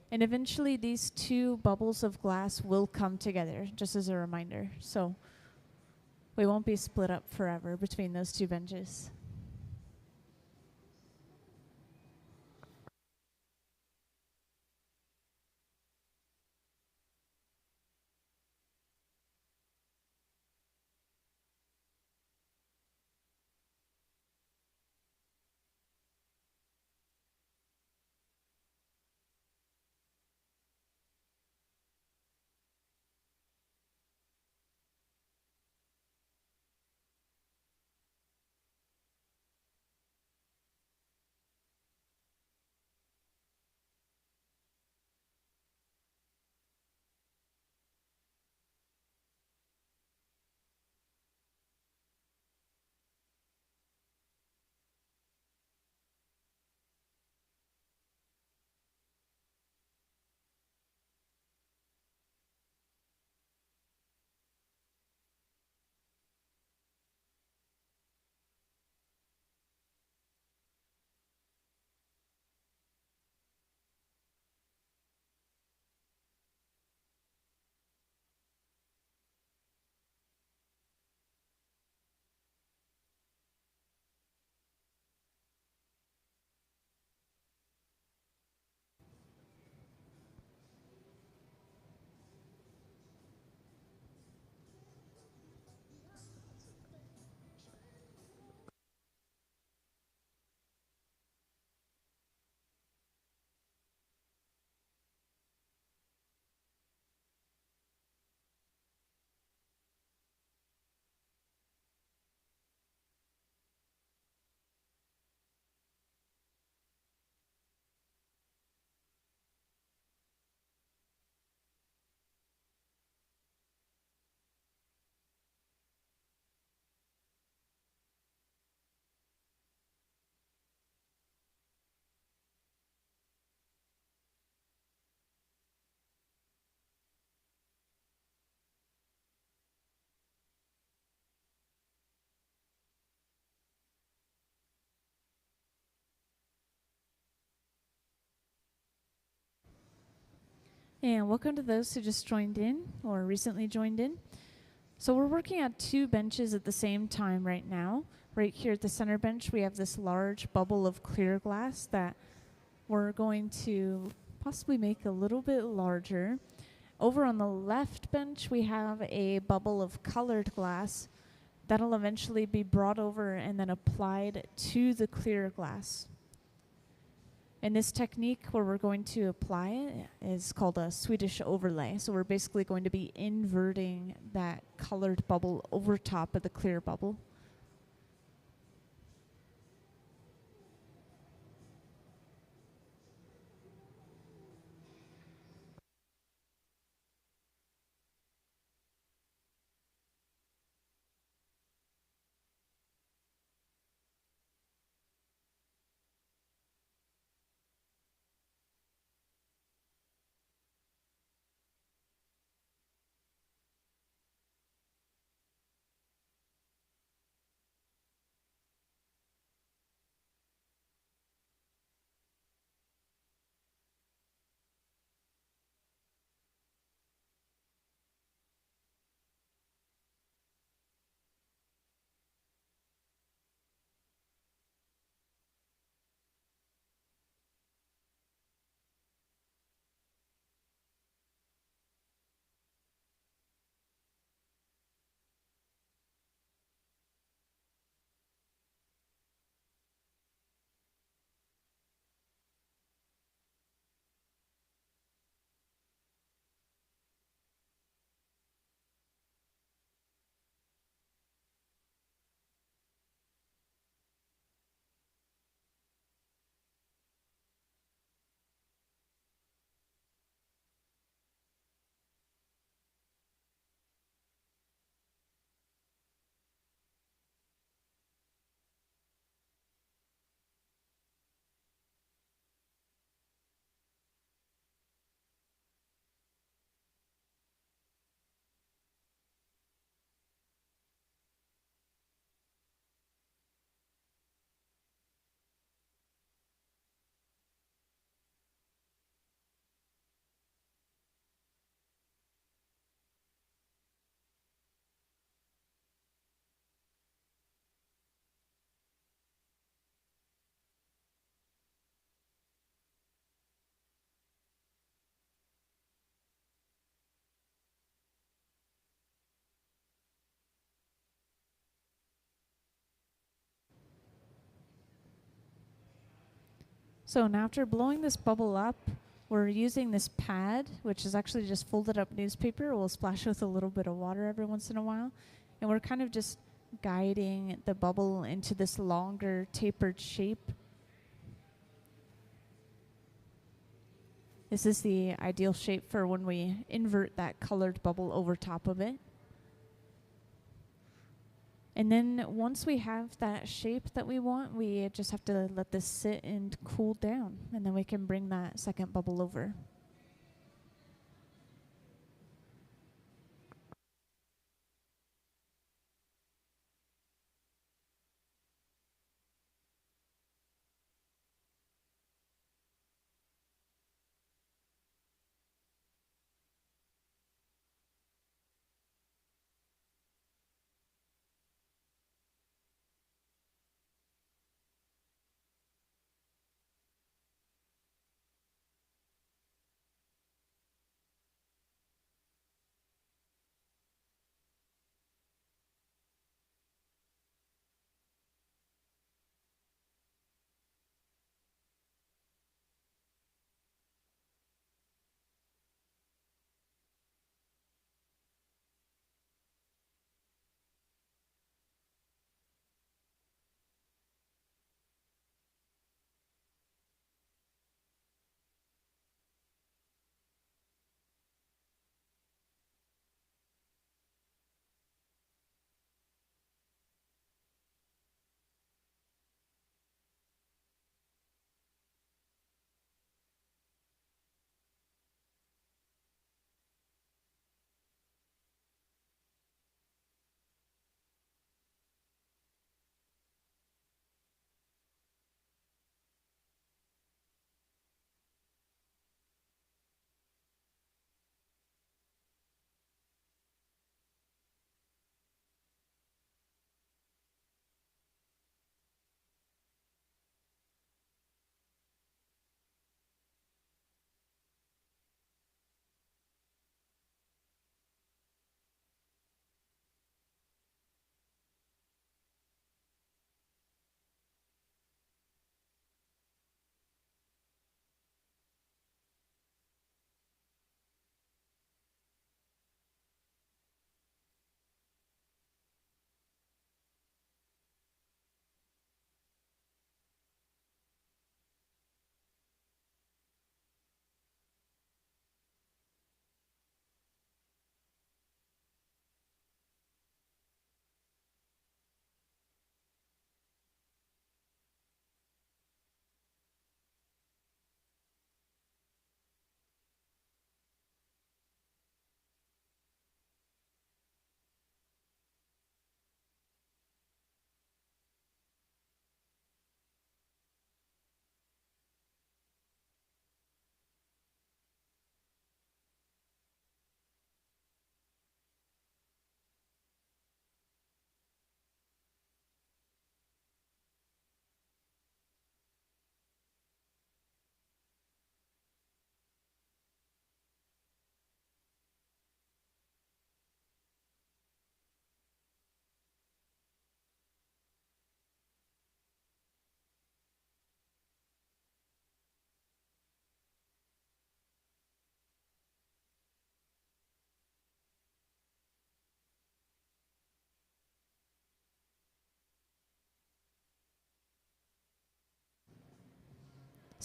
And eventually these two bubbles of glass will come together, just as a reminder. So we won't be split up forever between those two benches. And welcome to those who just joined in or recently joined in. So we're working at 2 benches at the same time right now. Right here at the center bench, we have this large bubble of clear glass that we're going to possibly make a little bit larger. Over on the left bench, we have a bubble of colored glass that'll eventually be brought over and then applied to the clear glass. And this technique where we're going to apply it is called a Swedish overlay. So we're basically going to be inverting that colored bubble over top of the clear bubble. So now after blowing this bubble up, we're using this pad, which is actually just folded up newspaper. We'll splash with a little bit of water every once in a while. And we're kind of just guiding the bubble into this longer tapered shape. This is the ideal shape for when we invert that colored bubble over top of it. And then once we have that shape that we want, we just have to let this sit and cool down. And then we can bring that second bubble over.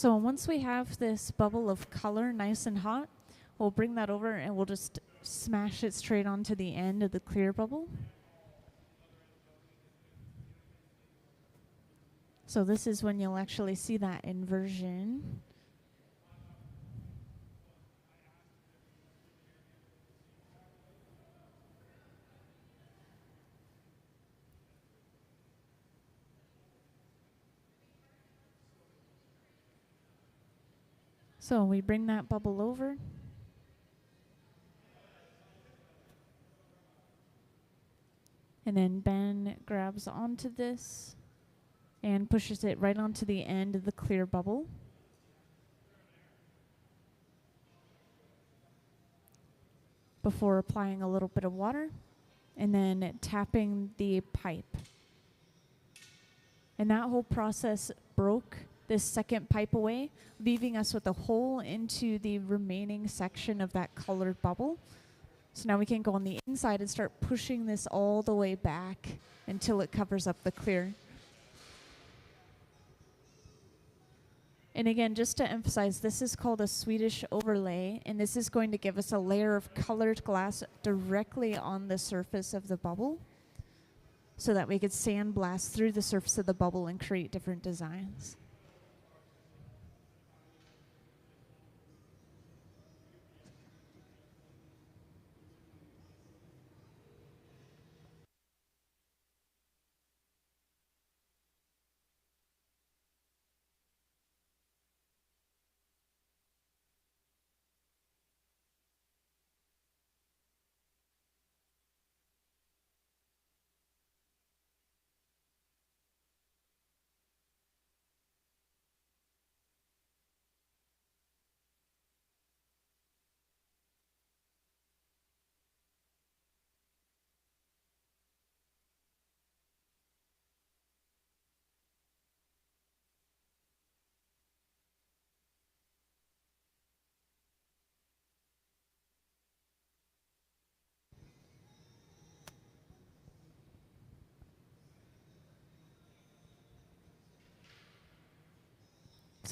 So once we have this bubble of color nice and hot, we'll bring that over and we'll just smash it straight onto the end of the clear bubble. So this is when you'll actually see that inversion. So we bring that bubble over. And then Ben grabs onto this and pushes it right onto the end of the clear bubble. Before applying a little bit of water and then tapping the pipe. And that whole process broke this second pipe away, leaving us with a hole into the remaining section of that colored bubble. So now we can go on the inside and start pushing this all the way back until it covers up the clear. And again, just to emphasize, this is called a Swedish overlay, and this is going to give us a layer of colored glass directly on the surface of the bubble so that we could sandblast through the surface of the bubble and create different designs.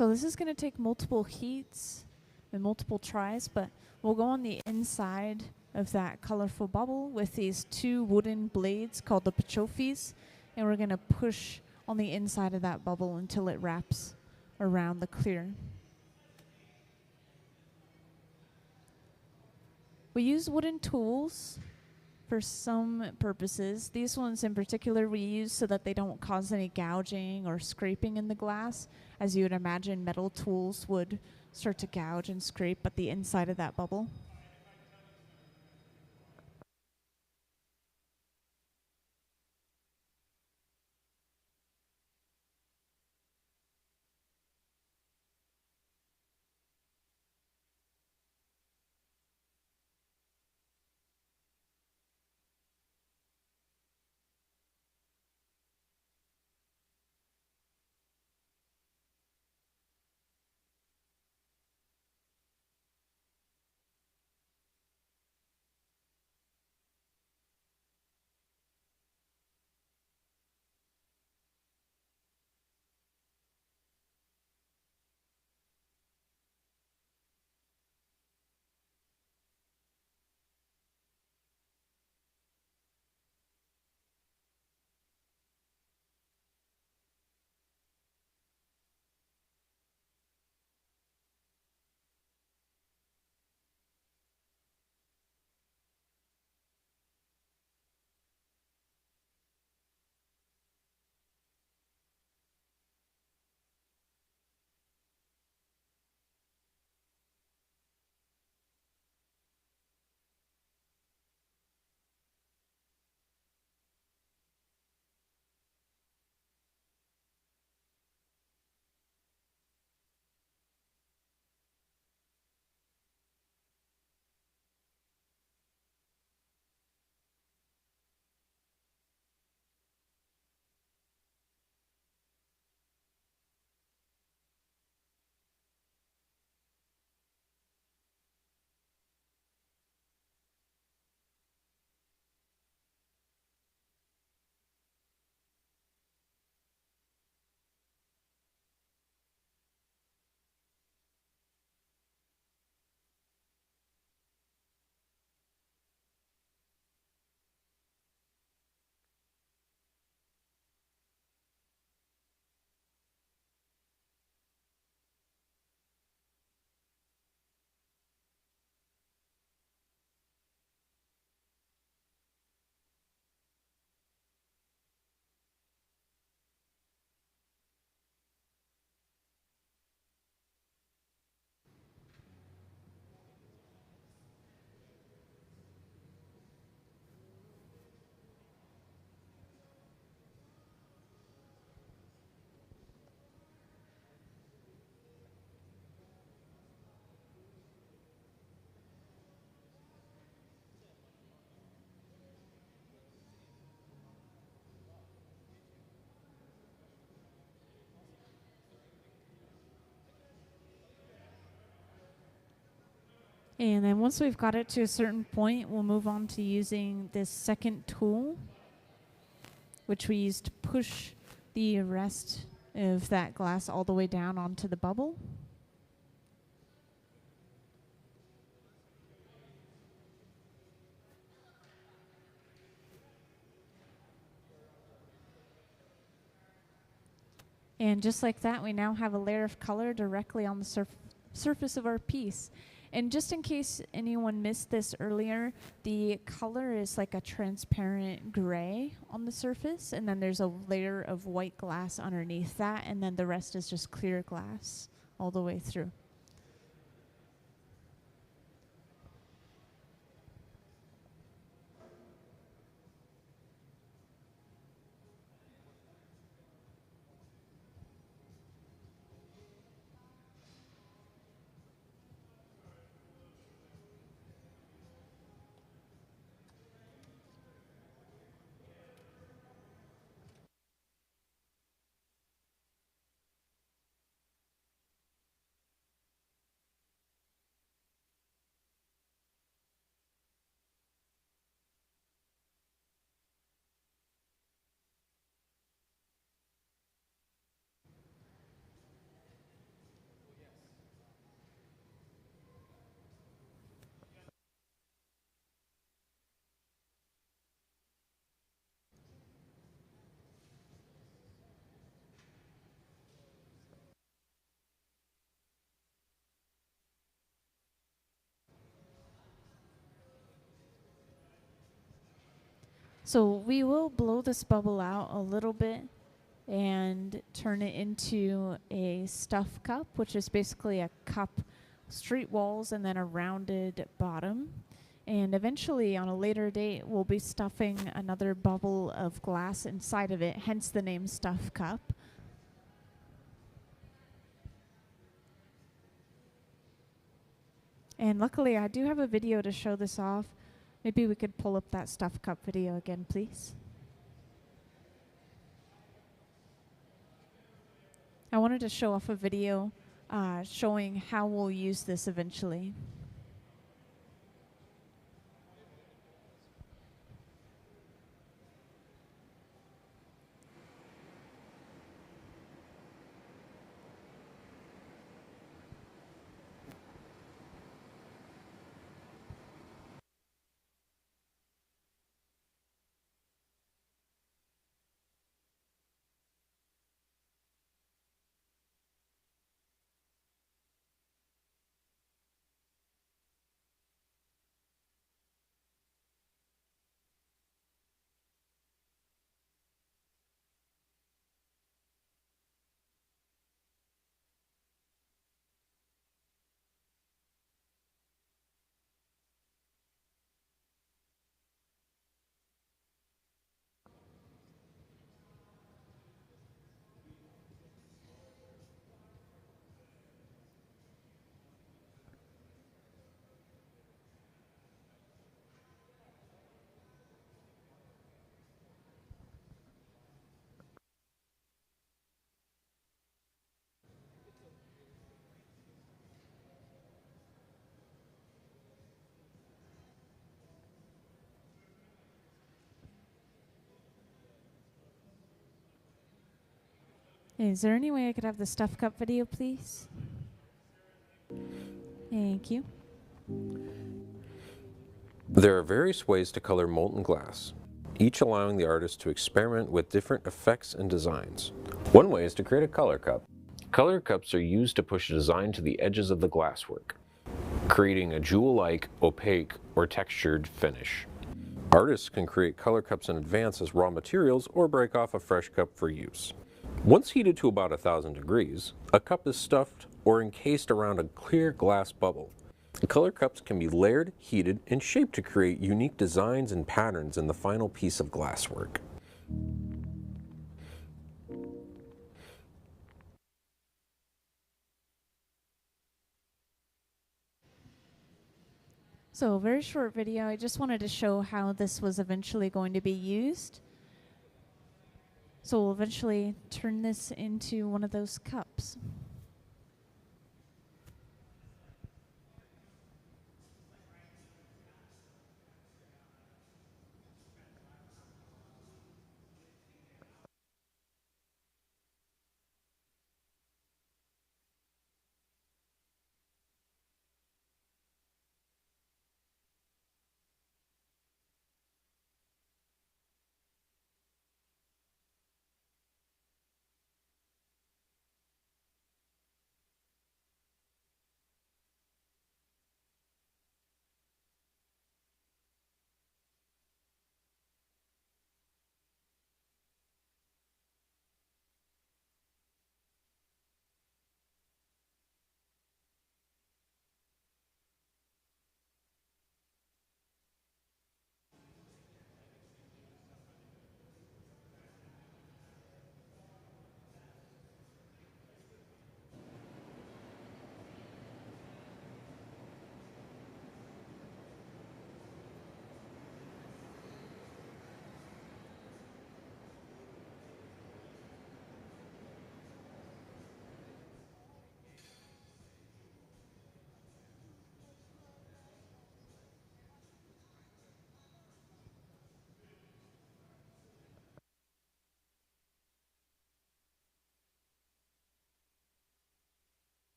So this is going to take multiple heats and multiple tries, but we'll go on the inside of that colorful bubble with these two wooden blades called the pachofis, and we're going to push on the inside of that bubble until it wraps around the clear. We use wooden tools for some purposes. These ones in particular we use so that they don't cause any gouging or scraping in the glass. As you would imagine, metal tools would start to gouge and scrape at the inside of that bubble. And then once we've got it to a certain point, we'll move on to using this second tool, which we use to push the rest of that glass all the way down onto the bubble. And just like that, we now have a layer of color directly on the surface of our piece. And just in case anyone missed this earlier, the color is like a transparent gray on the surface, and then there's a layer of white glass underneath that, and then the rest is just clear glass all the way through. So we will blow this bubble out a little bit and turn it into a stuff cup, which is basically a cup, straight walls, and then a rounded bottom. And eventually, on a later date, we'll be stuffing another bubble of glass inside of it, hence the name Stuff Cup. And luckily, I do have a video to show this off. Maybe we could pull up that Stuff Cup video again, please. I wanted to show off a video showing how we'll use this eventually. Is there any way I could have the Stuff Cup video, please? Thank you. There are various ways to color molten glass, each allowing the artist to experiment with different effects and designs. One way is to create a color cup. Color cups are used to push a design to the edges of the glasswork, creating a jewel-like, opaque, or textured finish. Artists can create color cups in advance as raw materials or break off a fresh cup for use. Once heated to about 1,000 degrees, a cup is stuffed or encased around a clear glass bubble. The color cups can be layered, heated, and shaped to create unique designs and patterns in the final piece of glasswork. So, a very short video. I just wanted to show how this was eventually going to be used. So we'll eventually turn this into one of those cups.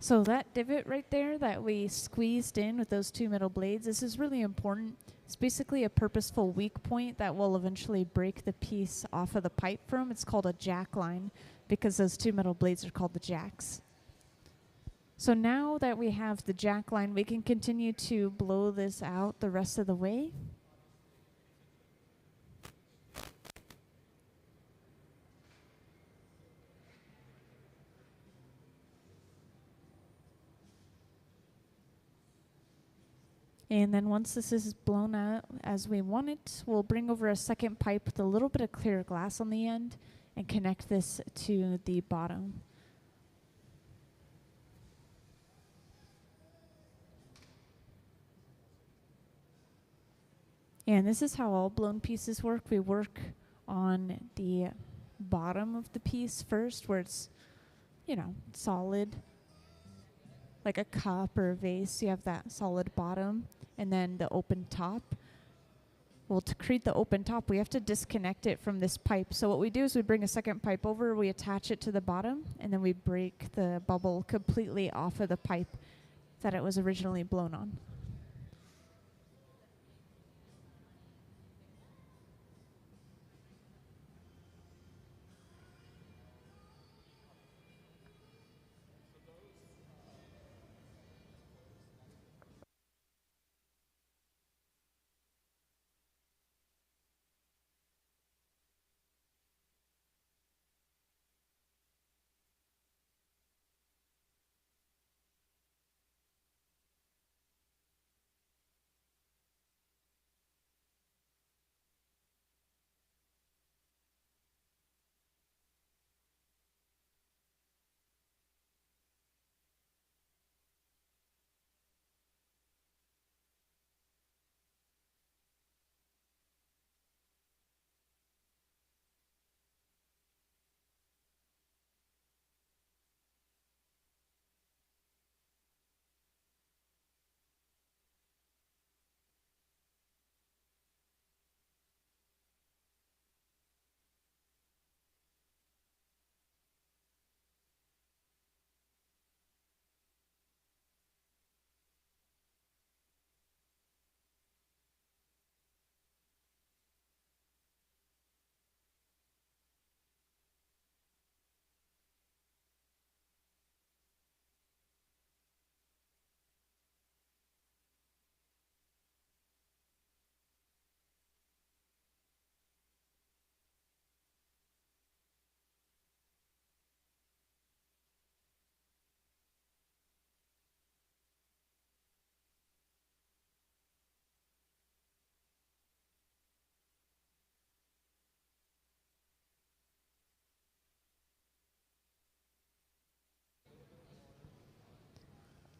So that divot right there that we squeezed in with those two middle blades, this is really important. It's basically a purposeful weak point that will eventually break the piece off of the pipe from. It's called a jack line because those two middle blades are called the jacks. So now that we have the jack line, we can continue to blow this out the rest of the way. And then once this is blown out as we want it, we'll bring over a second pipe with a little bit of clear glass on the end and connect this to the bottom. And this is how all blown pieces work. We work on the bottom of the piece first, where it's, you know, solid, like a cup or a vase. You have that solid bottom, and then the open top. Well, to create the open top, we have to disconnect it from this pipe. So what we do is we bring a second pipe over, we attach it to the bottom, and then we break the bubble completely off of the pipe that it was originally blown on.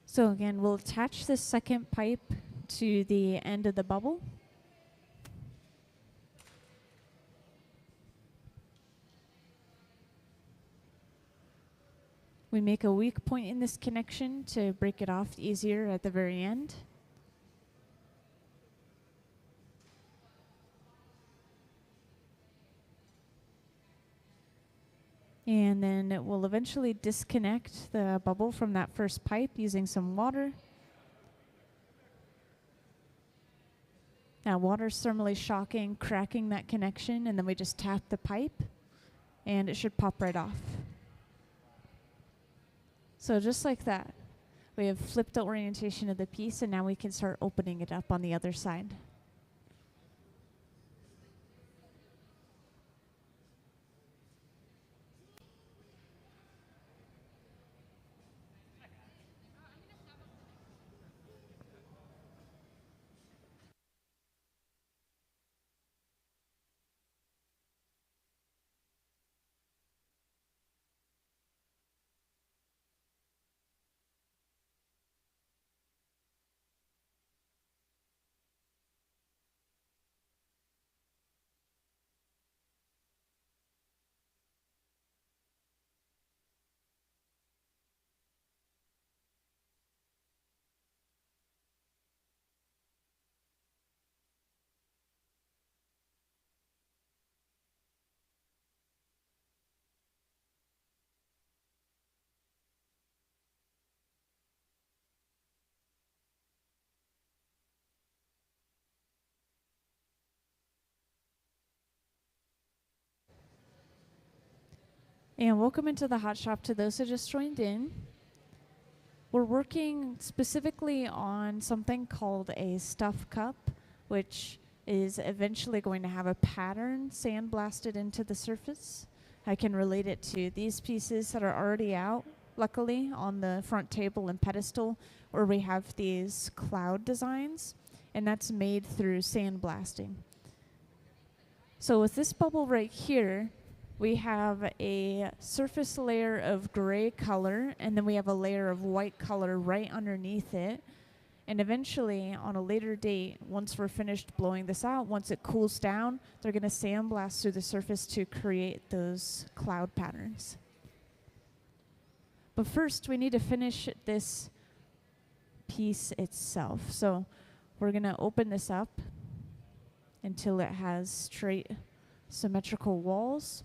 So again, we'll attach this second pipe to the end of the bubble. We make a weak point in this connection to break it off easier at the very end. And then it will eventually disconnect the bubble from that first pipe using some water. Now water's thermally shocking, cracking that connection, and then we just tap the pipe and it should pop right off. So just like that, we have flipped the orientation of the piece, and now we can start opening it up on the other side. And welcome into the hot shop to those who just joined in. We're working specifically on something called a stuff cup, which is eventually going to have a pattern sandblasted into the surface. I can relate it to these pieces that are already out, luckily, on the front table and pedestal, where we have these cloud designs, and that's made through sandblasting. So with this bubble right here, we have a surface layer of gray color, and then we have a layer of white color right underneath it. And eventually, on a later date, once we're finished blowing this out, once it cools down, they're going to sandblast through the surface to create those cloud patterns. But first, we need to finish this piece itself. So we're going to open this up until it has straight, symmetrical walls.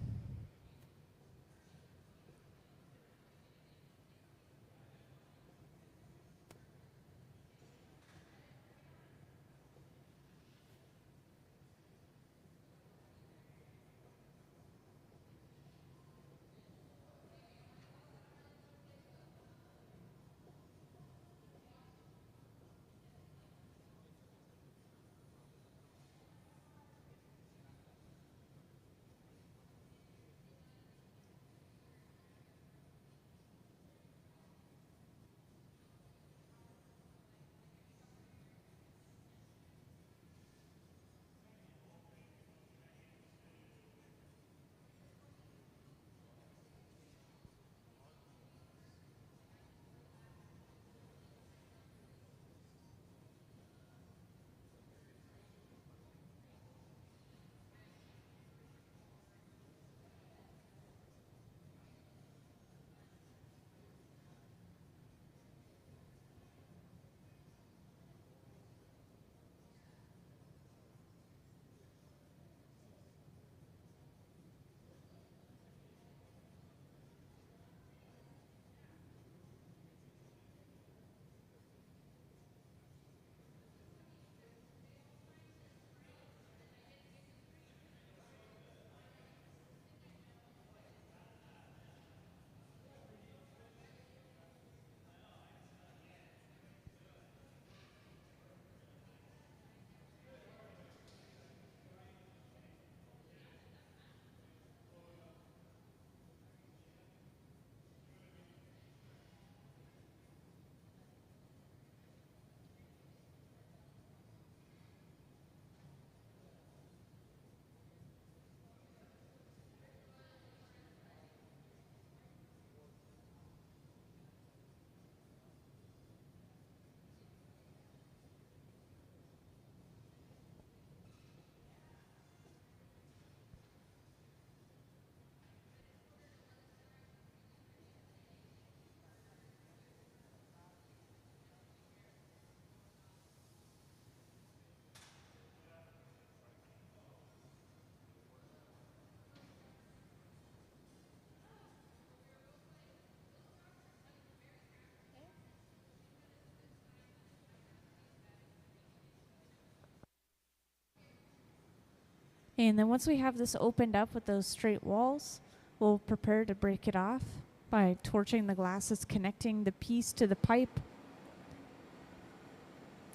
And then once we have this opened up with those straight walls, we'll prepare to break it off by torching the glass that's connecting the piece to the pipe.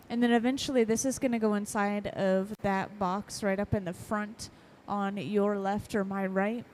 And then eventually this is going to go inside of that box right up in the front on your left or my right.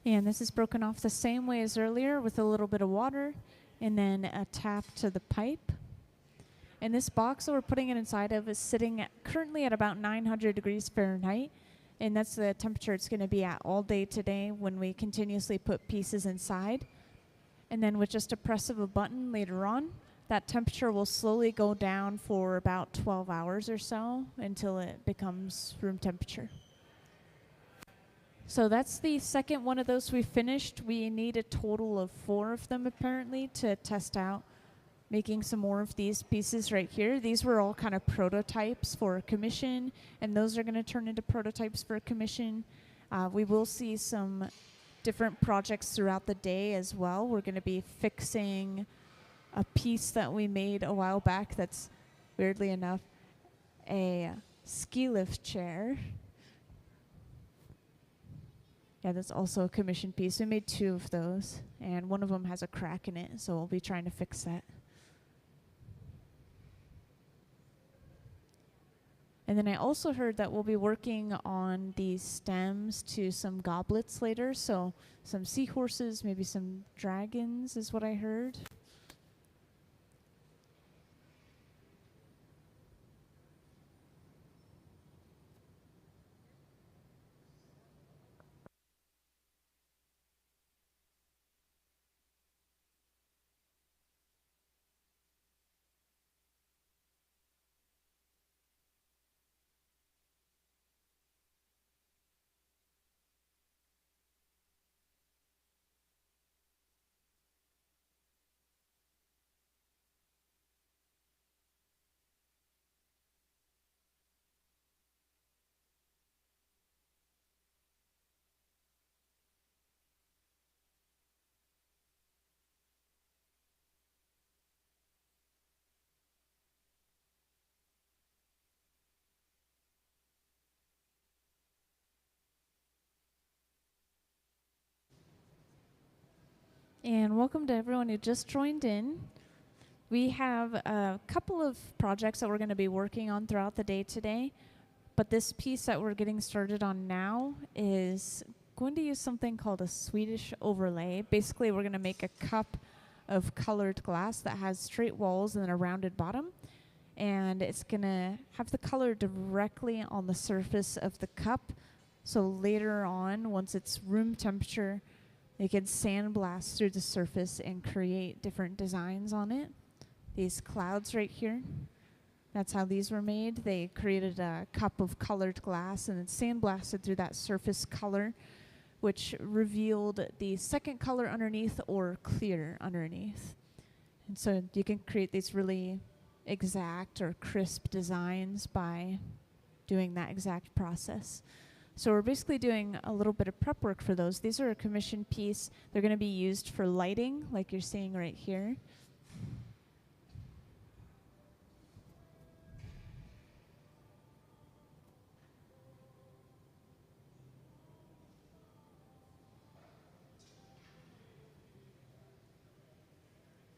And this is broken off the same way as earlier with a little bit of water and then a tap to the pipe. And this box that we're putting it inside of is sitting currently at about 900 degrees Fahrenheit. And that's the temperature it's going to be at all day today when we continuously put pieces inside. And then with just a press of a button later on, that temperature will slowly go down for about 12 hours or so until it becomes room temperature. So that's the second one of those we finished. We need a total of 4 of them apparently to test out making some more of these pieces right here. These were all kind of prototypes for commission, and those are going to turn into prototypes for commission. We will see some different projects throughout the day as well. We're going to be fixing a piece that we made a while back that's, weirdly enough, a ski lift chair. Yeah, that's also a commission piece. We made 2 of those, and one of them has a crack in it, so we'll be trying to fix that. And then I also heard that we'll be working on these stems to some goblets later, so some seahorses, maybe some dragons is what I heard. And welcome to everyone who just joined in. We have a couple of projects that we're going to be working on throughout the day today, but this piece that we're getting started on now is going to use something called a Swedish overlay. Basically, we're going to make a cup of colored glass that has straight walls and a rounded bottom, and it's going to have the color directly on the surface of the cup. So later on, once it's room temperature, they can sandblast through the surface and create different designs on it. These clouds right here, that's how these were made. They created a cup of colored glass and then sandblasted through that surface color, which revealed the second color underneath or clear underneath. And so you can create these really exact or crisp designs by doing that exact process. So we're basically doing a little bit of prep work for those. These are a commission piece. They're going to be used for lighting, like you're seeing right here.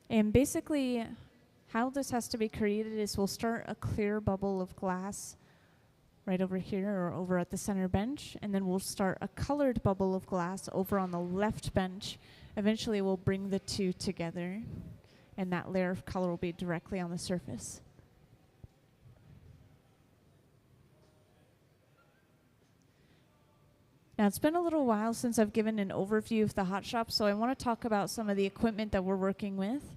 And basically, how this has to be created is we'll start a clear bubble of glass right over here or over at the center bench, and then we'll start a colored bubble of glass over on the left bench. Eventually we'll bring the 2 together, and that layer of color will be directly on the surface. Now it's been a little while since I've given an overview of the hot shop, so I want to talk about some of the equipment that we're working with.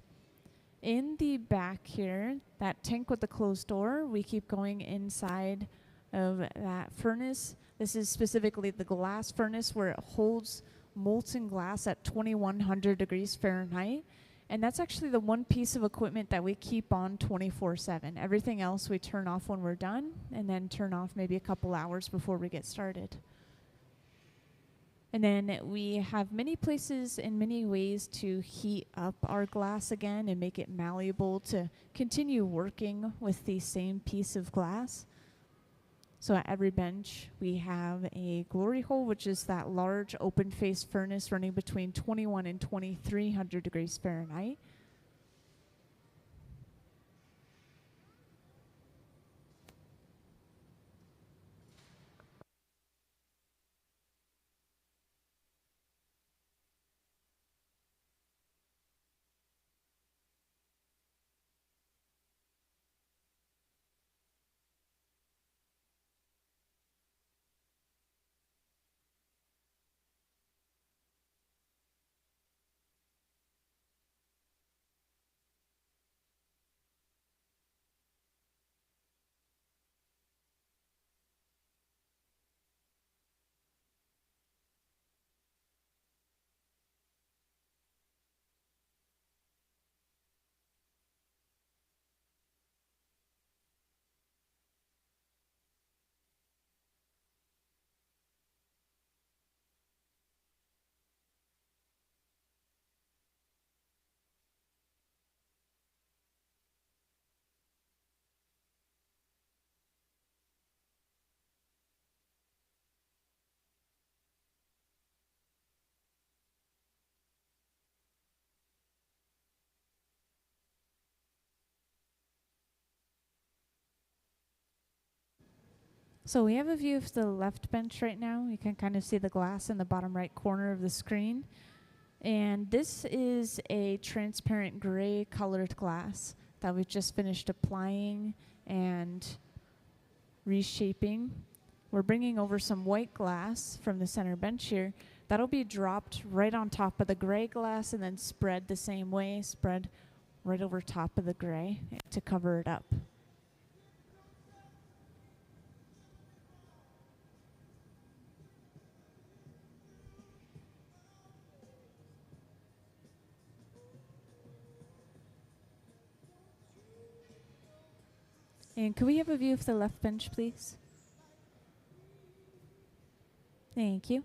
In the back here, that tank with the closed door, we keep going inside of that furnace. This is specifically the glass furnace where it holds molten glass at 2100 degrees Fahrenheit. And that's actually the one piece of equipment that we keep on 24/7. Everything else we turn off when we're done and then turn off maybe a couple hours before we get started. And then we have many places and many ways to heat up our glass again and make it malleable to continue working with the same piece of glass. So at every bench, we have a glory hole, which is that large open-faced furnace running between 21 and 2300 degrees Fahrenheit. So we have a view of the left bench right now. You can kind of see the glass in the bottom right corner of the screen. And this is a transparent gray colored glass that we've just finished applying and reshaping. We're bringing over some white glass from the center bench here. That'll be dropped right on top of the gray glass and then spread the same way, spread right over top of the gray to cover it up. And could we have a view of the left bench, please? Thank you.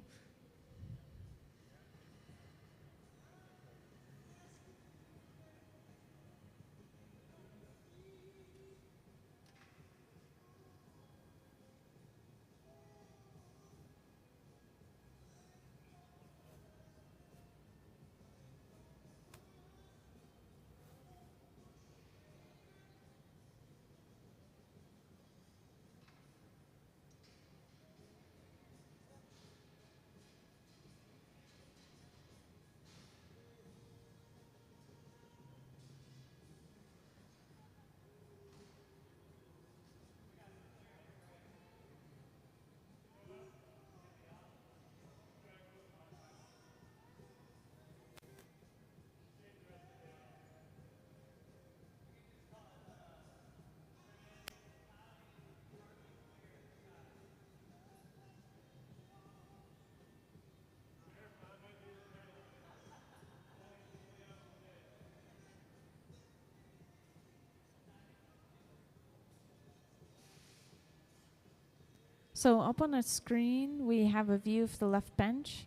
So up on the screen, we have a view of the left bench.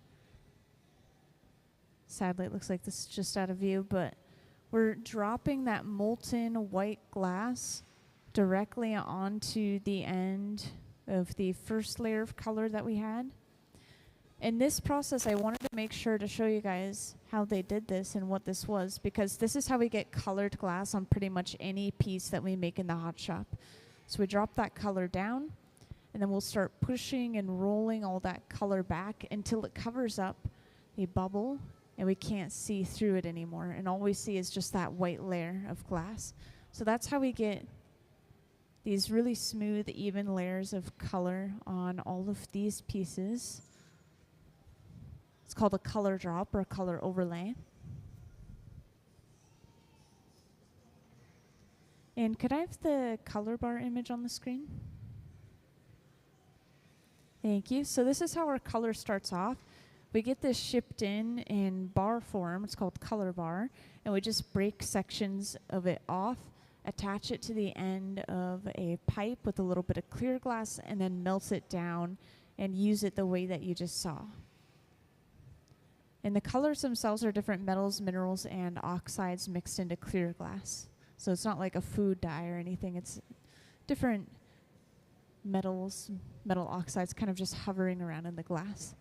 Sadly, it looks like this is just out of view, but we're dropping that molten white glass directly onto the end of the first layer of color that we had. In this process, I wanted to make sure to show you guys how they did this and what this was, because this is how we get colored glass on pretty much any piece that we make in the hot shop. So we drop that color down, and then we'll start pushing and rolling all that color back until it covers up a bubble and we can't see through it anymore. And all we see is just that white layer of glass. So that's how we get these really smooth, even layers of color on all of these pieces. It's called a color drop or a color overlay. And could I have the color bar image on the screen? Thank you. So this is how our color starts off. We get this shipped in bar form. It's called color bar. And we just break sections of it off, attach it to the end of a pipe with a little bit of clear glass, and then melt it down and use it the way that you just saw. And the colors themselves are different metals, minerals, and oxides mixed into clear glass. So it's not like a food dye or anything. It's different metals, metal oxides kind of just hovering around in the glass.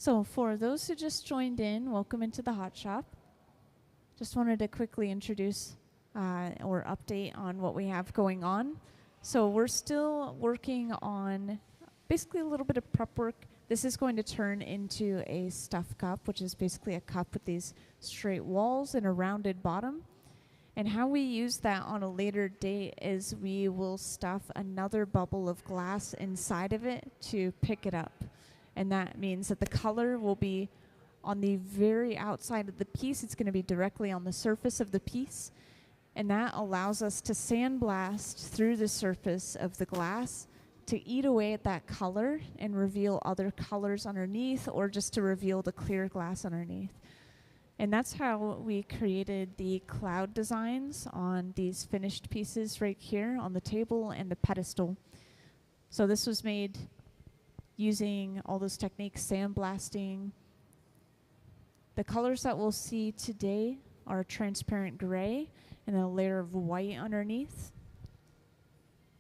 So for those who just joined in, welcome into the hot shop. Just wanted to quickly introduce or update on what we have going on. So we're still working on basically a little bit of prep work. This is going to turn into a stuff cup, which is basically a cup with these straight walls and a rounded bottom. And how we use that on a later date is we will stuff another bubble of glass inside of it to pick it up. And that means that the color will be on the very outside of the piece. It's going to be directly on the surface of the piece. And that allows us to sandblast through the surface of the glass to eat away at that color and reveal other colors underneath, or just to reveal the clear glass underneath. And that's how we created the cloud designs on these finished pieces right here on the table and the pedestal. So this was made using all those techniques, sandblasting. The colors that we'll see today are transparent gray and a layer of white underneath.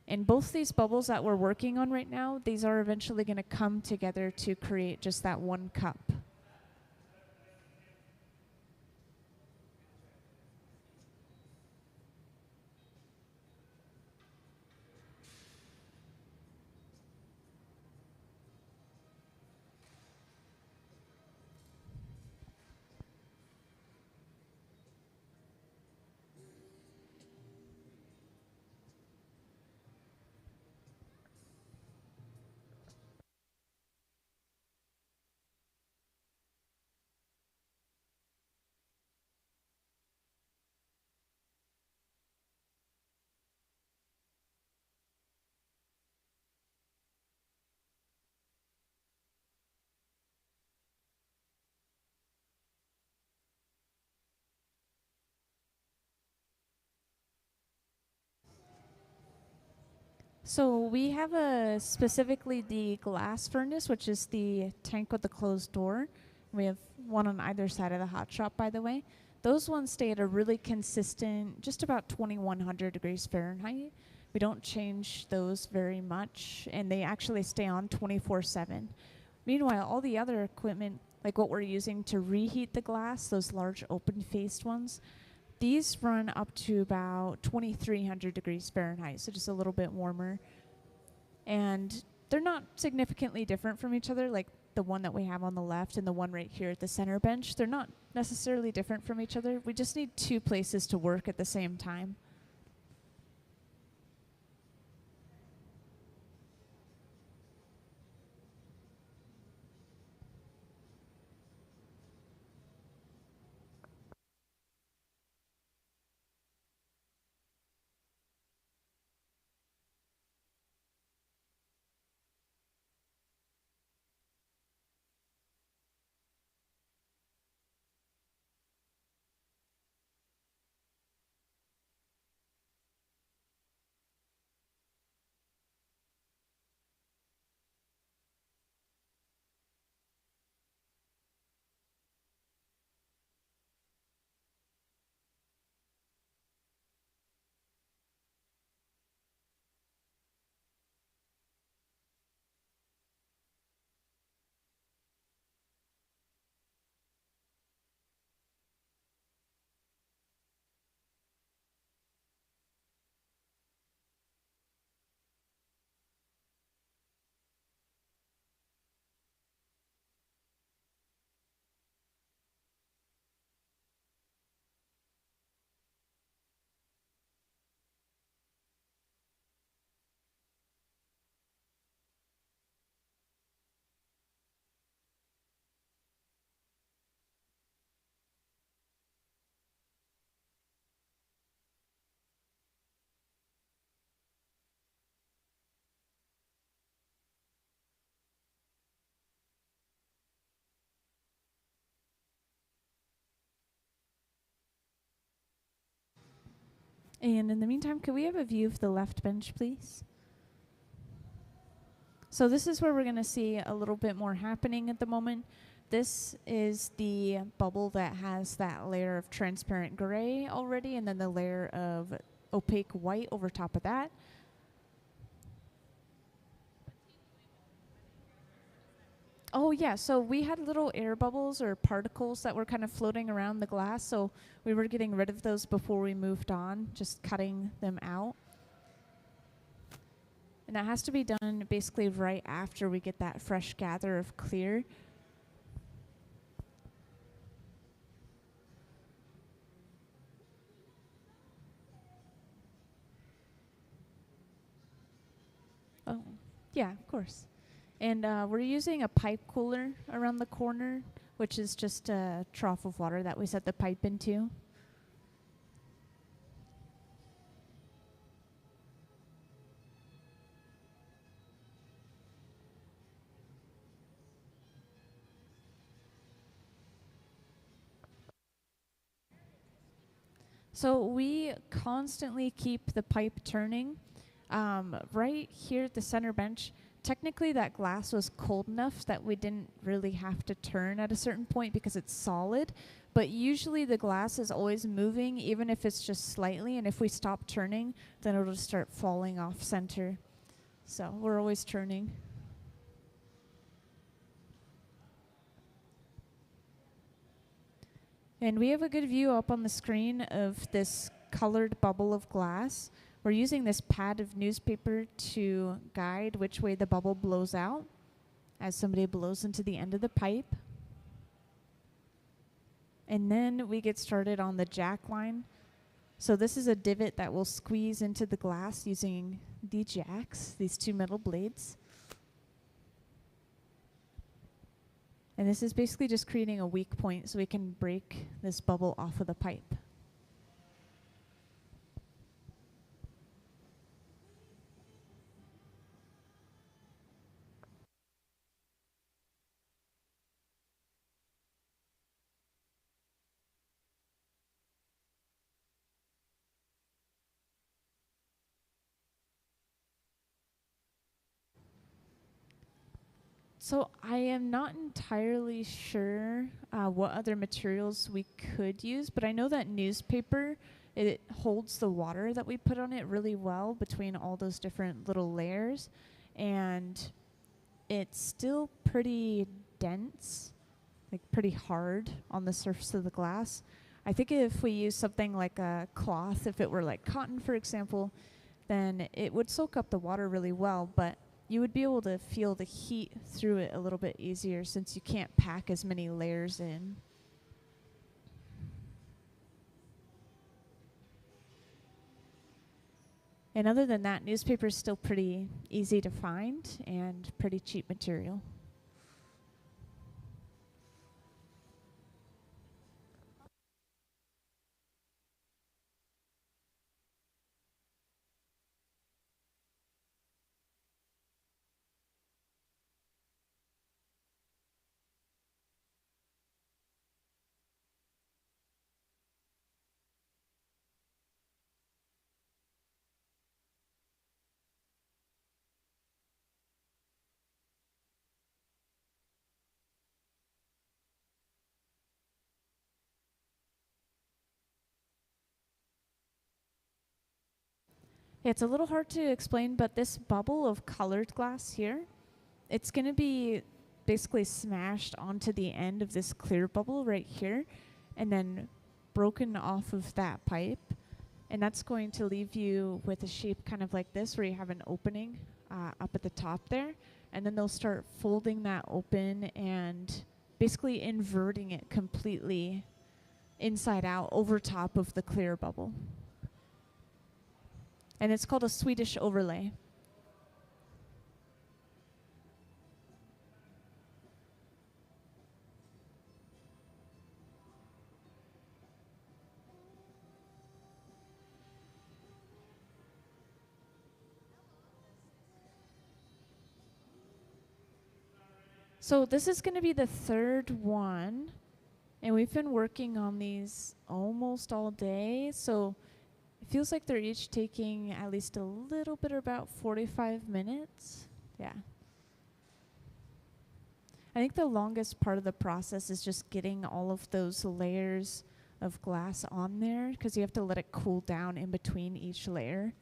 And both these bubbles that we're working on right now, these are eventually going to come together to create just that one cup. So we have specifically the glass furnace, which is the tank with the closed door. We have one on either side of the hot shop, by the way. Those ones stay at a really consistent, just about 2100 degrees Fahrenheit. We don't change those very much, and they actually stay on 24/7. Meanwhile, all the other equipment, like what we're using to reheat the glass, those large open-faced ones, these run up to about 2300 degrees Fahrenheit, so just a little bit warmer. And they're not significantly different from each other, like the one that we have on the left and the one right here at the center bench. They're not necessarily different from each other. We just need two places to work at the same time. And in the meantime, could we have a view of the left bench, please? So this is where we're going to see a little bit more happening at the moment. This is the bubble that has that layer of transparent gray already, and then the layer of opaque white over top of that. Oh yeah, so we had little air bubbles or particles that were kind of floating around the glass, so we were getting rid of those before we moved on, just cutting them out. And that has to be done basically right after we get that fresh gather of clear. Oh, yeah, of course. And we're using a pipe cooler around the corner, which is just a trough of water that we set the pipe into. So we constantly keep the pipe turning. Right here at the center bench, technically that glass was cold enough that we didn't really have to turn at a certain point because it's solid. But usually the glass is always moving, even if it's just slightly. And if we stop turning, then it'll just start falling off center. So we're always turning. And we have a good view up on the screen of this colored bubble of glass. We're using this pad of newspaper to guide which way the bubble blows out as somebody blows into the end of the pipe. And then we get started on the jack line. So this is a divot that will squeeze into the glass using the jacks, these two metal blades. And this is basically just creating a weak point so we can break this bubble off of the pipe. So I am not entirely sure what other materials we could use, but I know that newspaper, it holds the water that we put on it really well between all those different little layers, and it's still pretty dense, like pretty hard on the surface of the glass. I think if we use something like a cloth, if it were like cotton, for example, then it would soak up the water really well, but you would be able to feel the heat through it a little bit easier since you can't pack as many layers in. And other than that, newspaper is still pretty easy to find and pretty cheap material. It's a little hard to explain, but this bubble of colored glass here, it's going to be basically smashed onto the end of this clear bubble right here and then broken off of that pipe. And that's going to leave you with a shape kind of like this where you have an opening up at the top there. And then they'll start folding that open and basically inverting it completely inside out over top of the clear bubble. And it's called a Swedish overlay. So this is going to be the third one, and we've been working on these almost all day, so it feels like they're each taking at least a little bit, about 45 minutes. Yeah. I think the longest part of the process is just getting all of those layers of glass on there, because you have to let it cool down in between each layer.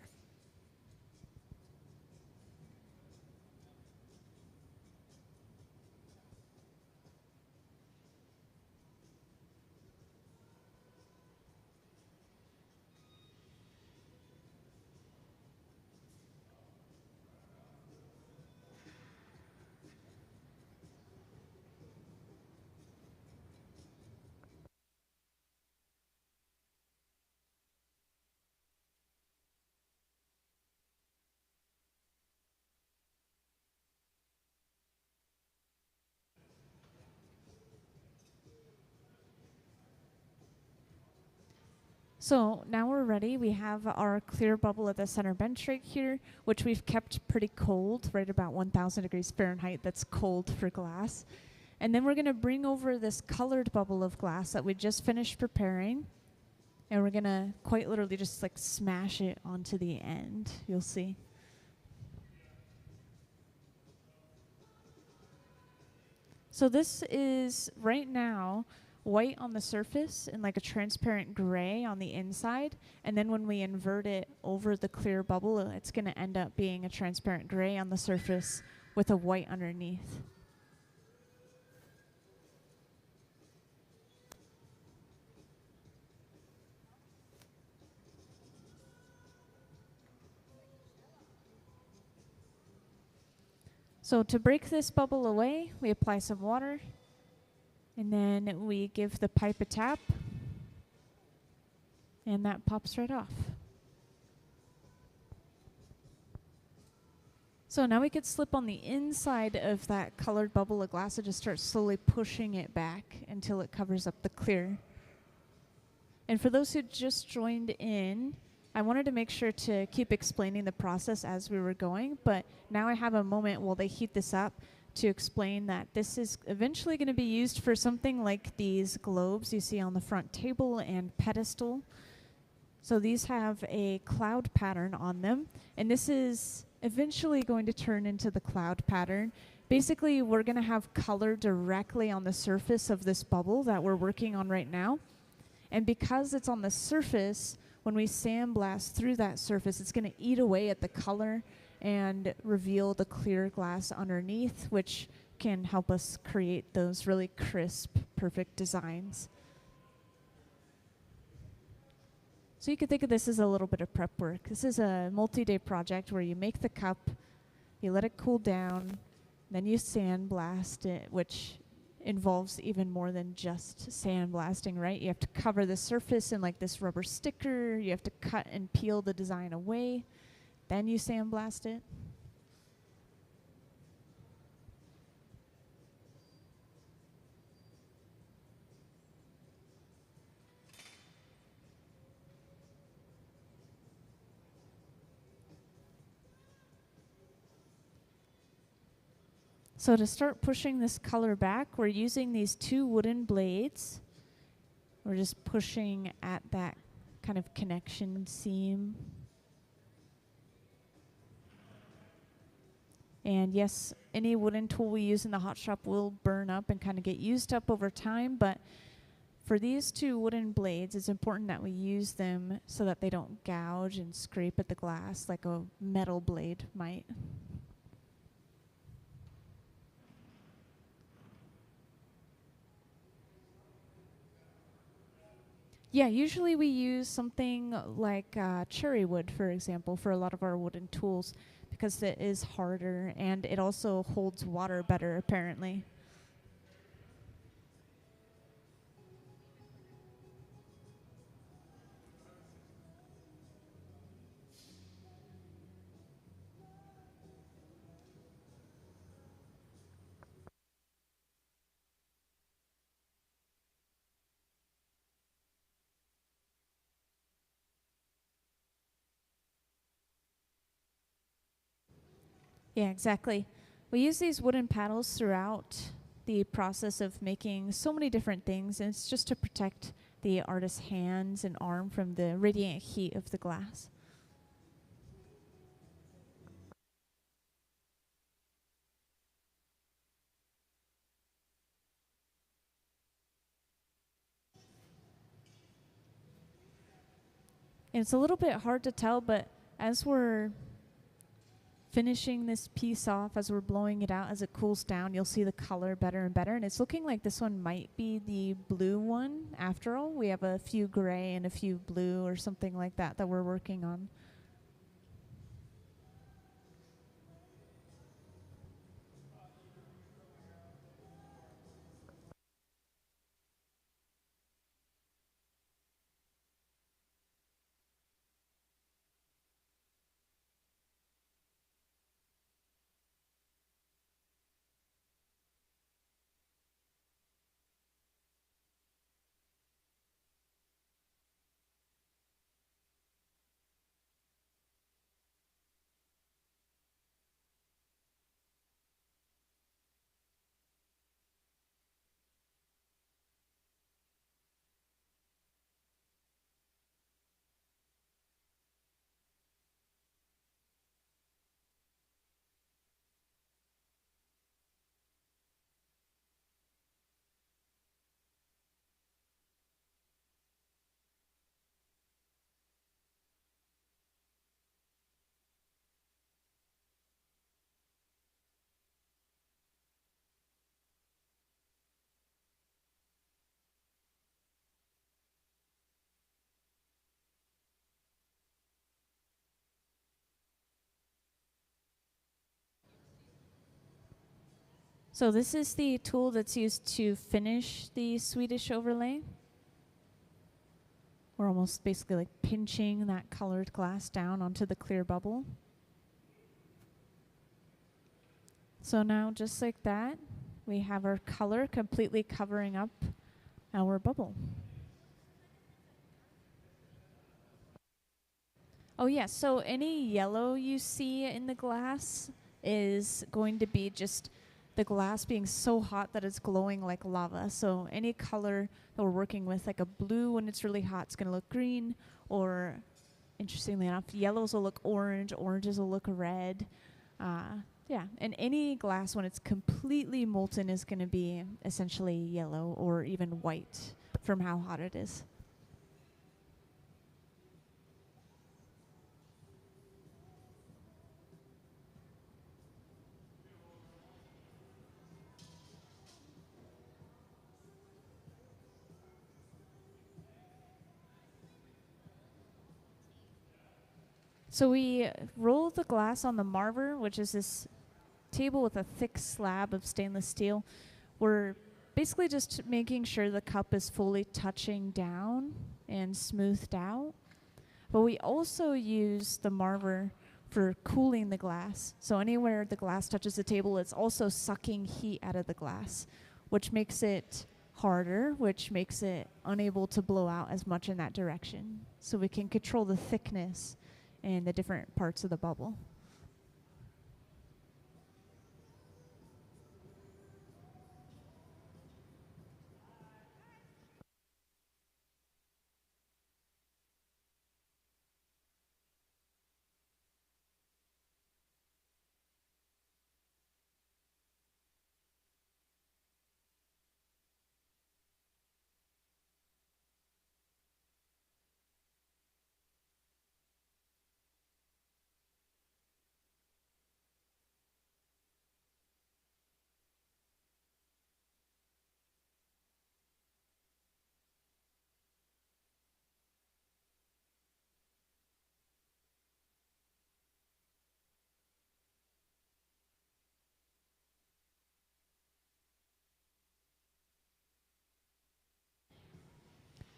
So now we're ready. We have our clear bubble at the center bench right here, which we've kept pretty cold, right about 1000 degrees Fahrenheit. That's cold for glass. And then we're going to bring over this colored bubble of glass that we just finished preparing. And we're going to quite literally just like smash it onto the end. You'll see. So this is right now white on the surface and like a transparent gray on the inside. And then when we invert it over the clear bubble, it's going to end up being a transparent gray on the surface with a white underneath. So to break this bubble away, we apply some water, and then we give the pipe a tap, and that pops right off. So now we could slip on the inside of that colored bubble of glass and just start slowly pushing it back until it covers up the clear. And for those who just joined in, I wanted to make sure to keep explaining the process as we were going, but now I have a moment while they heat this up to explain that this is eventually going to be used for something like these globes you see on the front table and pedestal. So these have a cloud pattern on them, and this is eventually going to turn into the cloud pattern. Basically, we're going to have color directly on the surface of this bubble that we're working on right now. And because it's on the surface, when we sandblast through that surface, it's going to eat away at the color and reveal the clear glass underneath, which can help us create those really crisp, perfect designs. So you could think of this as a little bit of prep work. This is a multi-day project where you make the cup, you let it cool down, then you sandblast it, which involves even more than just sandblasting, right? You have to cover the surface in like this rubber sticker. You have to cut and peel the design away. Then you sandblast it. So to start pushing this color back, we're using these two wooden blades. We're just pushing at that kind of connection seam. And yes, any wooden tool we use in the hot shop will burn up and kind of get used up over time, but for these two wooden blades, it's important that we use them so that they don't gouge and scrape at the glass like a metal blade might. Yeah, usually we use something like cherry wood, for example, for a lot of our wooden tools because it is harder and it also holds water better, apparently. Yeah, exactly. We use these wooden paddles throughout the process of making so many different things, and it's just to protect the artist's hands and arm from the radiant heat of the glass. And it's a little bit hard to tell, but as we're finishing this piece off, as we're blowing it out, as it cools down, you'll see the color better and better. And it's looking like this one might be the blue one after all. We have a few gray and a few blue or something like that that we're working on. So this is the tool that's used to finish the Swedish overlay. We're almost basically like pinching that colored glass down onto the clear bubble. So now, just like that, we have our color completely covering up our bubble. Oh yeah, so any yellow you see in the glass is going to be just the glass being so hot that it's glowing like lava. So any color that we're working with, like a blue when it's really hot, it's going to look green, or interestingly enough, yellows will look orange, oranges will look red. Yeah, and any glass when it's completely molten is going to be essentially yellow or even white from how hot it is. So we roll the glass on the marver, which is this table with a thick slab of stainless steel. We're basically just making sure the cup is fully touching down and smoothed out. But we also use the marver for cooling the glass. So anywhere the glass touches the table, it's also sucking heat out of the glass, which makes it harder, which makes it unable to blow out as much in that direction. So we can control the thickness and the different parts of the bubble.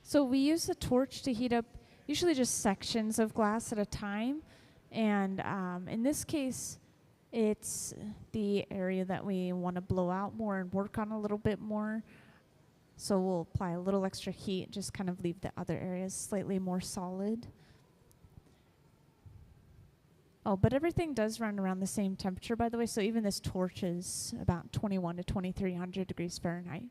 So we use a torch to heat up usually just sections of glass at a time. And in this case, it's the area that we want to blow out more and work on a little bit more. So we'll apply a little extra heat, just kind of leave the other areas slightly more solid. Oh, but everything does run around the same temperature, by the way. So even this torch is about 21 to 2300 degrees Fahrenheit.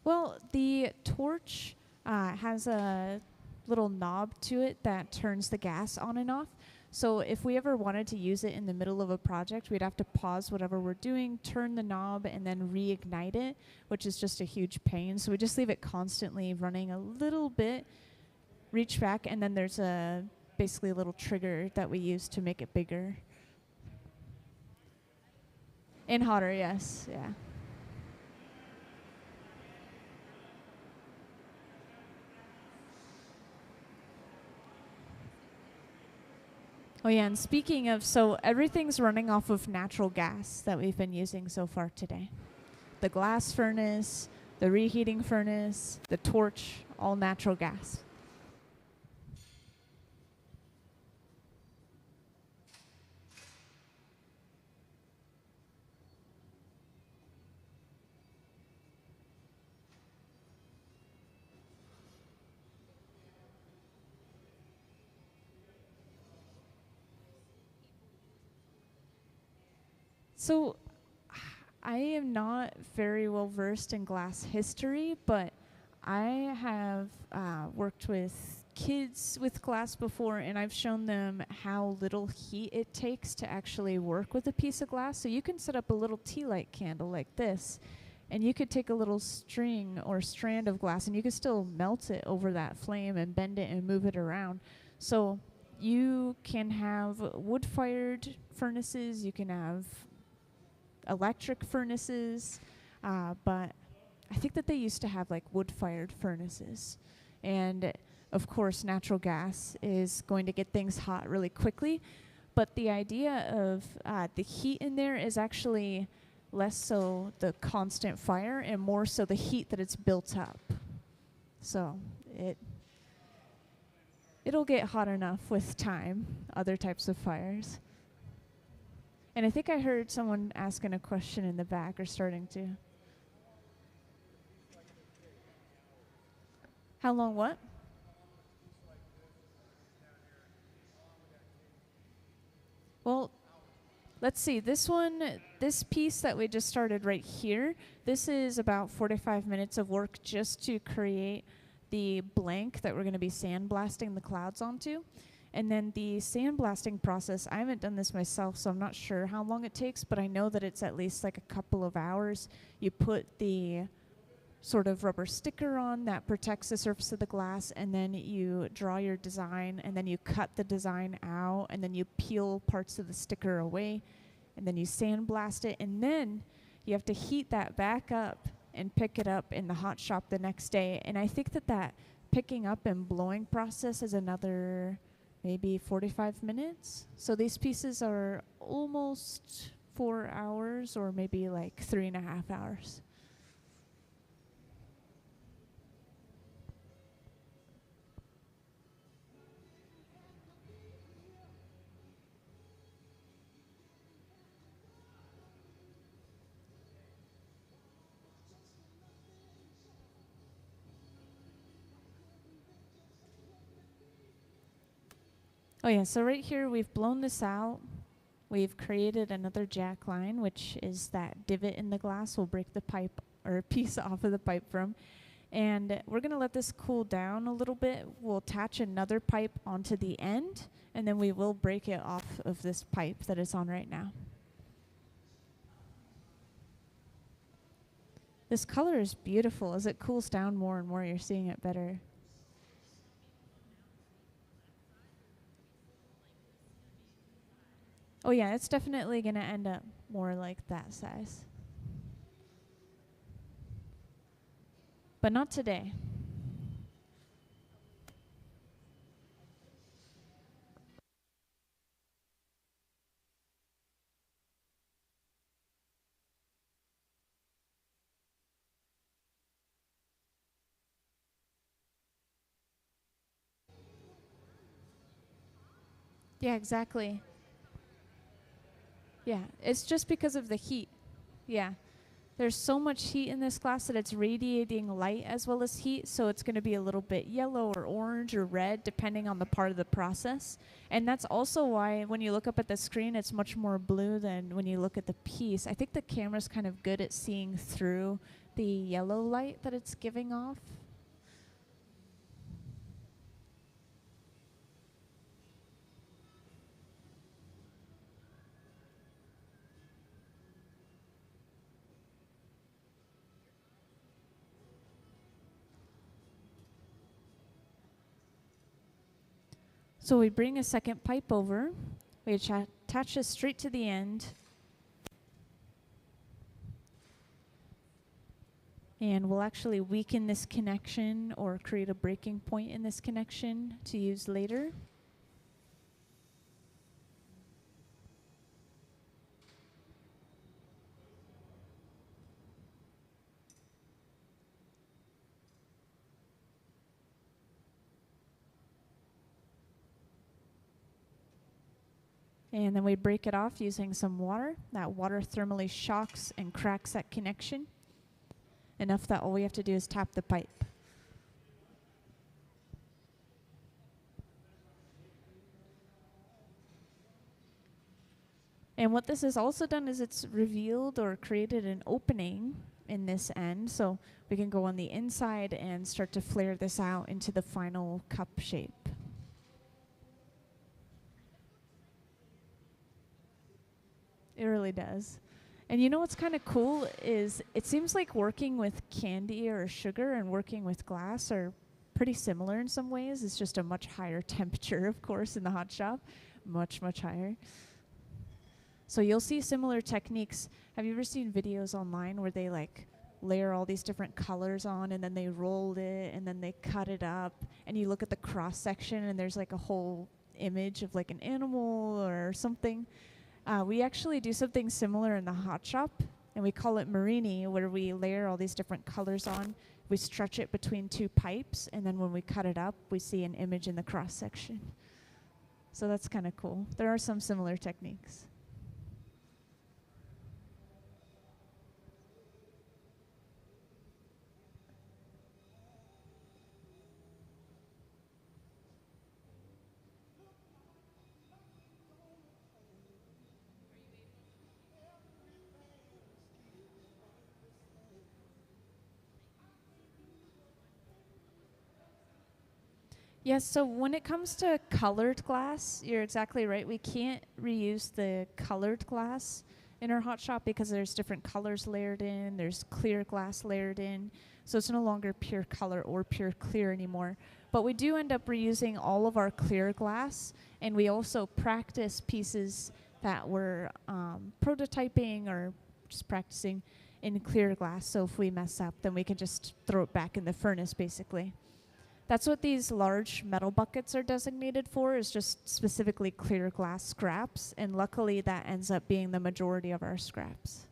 Well, the torch has a little knob to it that turns the gas on and off. So if we ever wanted to use it in the middle of a project, we'd have to pause whatever we're doing, turn the knob, and then reignite it, which is just a huge pain. So we just leave it constantly running a little bit, reach back, and then there's basically a little trigger that we use to make it bigger. And hotter, yes, yeah. Oh yeah, and speaking of, so everything's running off of natural gas that we've been using so far today. The glass furnace, the reheating furnace, the torch, all natural gas. So I am not very well versed in glass history, but I have worked with kids with glass before, and I've shown them how little heat it takes to actually work with a piece of glass. So you can set up a little tea light candle like this, and you could take a little string or strand of glass, and you could still melt it over that flame and bend it and move it around. So you can have wood-fired furnaces, you can have electric furnaces, but I think that they used to have like wood-fired furnaces. And of course, natural gas is going to get things hot really quickly. But the idea of the heat in there is actually less so the constant fire and more so the heat that it's built up. So it'll get hot enough with time, other types of fires. And I think I heard someone asking a question in the back, or starting to. How long what? Well, let's see. This piece that we just started right here, this is about 45 minutes of work just to create the blank that we're going to be sandblasting the clouds onto. And then the sandblasting process, I haven't done this myself, so I'm not sure how long it takes, but I know that it's at least like a couple of hours. You put the sort of rubber sticker on that protects the surface of the glass, and then you draw your design, and then you cut the design out, and then you peel parts of the sticker away, and then you sandblast it, and then you have to heat that back up and pick it up in the hot shop the next day. And I think that picking up and blowing process is another maybe 45 minutes. So these pieces are almost 4 hours, or maybe like 3.5 hours. Oh yeah, so right here we've blown this out. We've created another jack line, which is that divot in the glass we'll break the pipe or a piece off of the pipe from. And we're going to let this cool down a little bit. We'll attach another pipe onto the end, and then we will break it off of this pipe that it's on right now. This color is beautiful. As it cools down more and more, you're seeing it better. Oh yeah, it's definitely going to end up more like that size. But not today. Yeah, exactly. Yeah, it's just because of the heat. Yeah. There's so much heat in this glass that it's radiating light as well as heat, so it's going to be a little bit yellow or orange or red depending on the part of the process. And that's also why when you look up at the screen, it's much more blue than when you look at the piece. I think the camera's kind of good at seeing through the yellow light that it's giving off. So we bring a second pipe over, we attach this straight to the end, and we'll actually weaken this connection or create a breaking point in this connection to use later. And then we break it off using some water. That water thermally shocks and cracks that connection enough that all we have to do is tap the pipe. And what this has also done is it's revealed or created an opening in this end, so we can go on the inside and start to flare this out into the final cup shape. It really does. And you know what's kind of cool is it seems like working with candy or sugar and working with glass are pretty similar in some ways. It's just a much higher temperature, of course, in the hot shop. Much, much higher. So you'll see similar techniques. Have you ever seen videos online where they like layer all these different colors on, and then they rolled it, and then they cut it up, and you look at the cross section, and there's like a whole image of like an animal or something. We actually do something similar in the hot shop, and we call it Marini, where we layer all these different colors on. We stretch it between two pipes, and then when we cut it up, we see an image in the cross section. So that's kind of cool. There are some similar techniques. Yes, so when it comes to colored glass, you're exactly right. We can't reuse the colored glass in our hot shop because there's different colors layered in, there's clear glass layered in, so it's no longer pure color or pure clear anymore. But we do end up reusing all of our clear glass, and we also practice pieces that we're prototyping or just practicing in clear glass, so if we mess up, then we can just throw it back in the furnace, basically. That's what these large metal buckets are designated for, is just specifically clear glass scraps, and luckily that ends up being the majority of our scraps.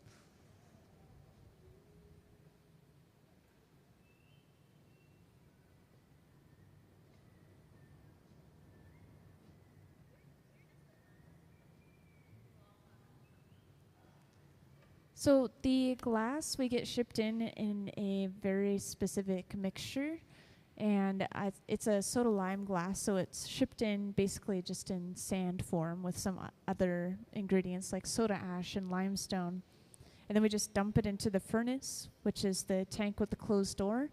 So the glass we get shipped in a very specific mixture. And it's a soda lime glass, so it's shipped in basically just in sand form with some other ingredients like soda ash and limestone. And then we just dump it into the furnace, which is the tank with the closed door,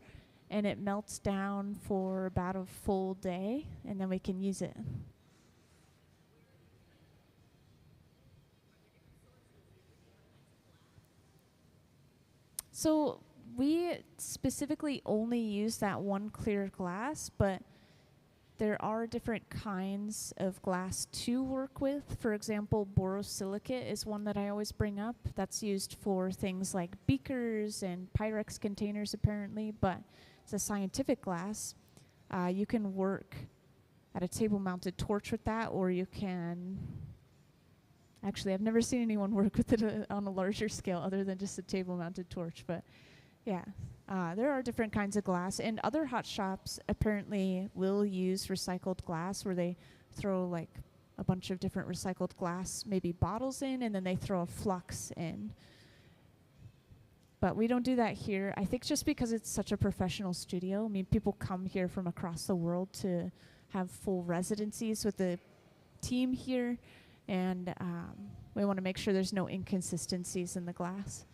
and it melts down for about a full day, and then we can use it. So we specifically only use that one clear glass, but there are different kinds of glass to work with. For example, borosilicate is one that I always bring up. That's used for things like beakers and Pyrex containers, apparently, but it's a scientific glass. You can work at a table-mounted torch with that, or you can... Actually, I've never seen anyone work with it on a larger scale other than just a table-mounted torch, but yeah. There are different kinds of glass, and other hot shops apparently will use recycled glass, where they throw like a bunch of different recycled glass, maybe bottles in, and then they throw a flux in. But we don't do that here. I think just because it's such a professional studio. I mean, people come here from across the world to have full residencies with the team here, and we want to make sure there's no inconsistencies in the glass.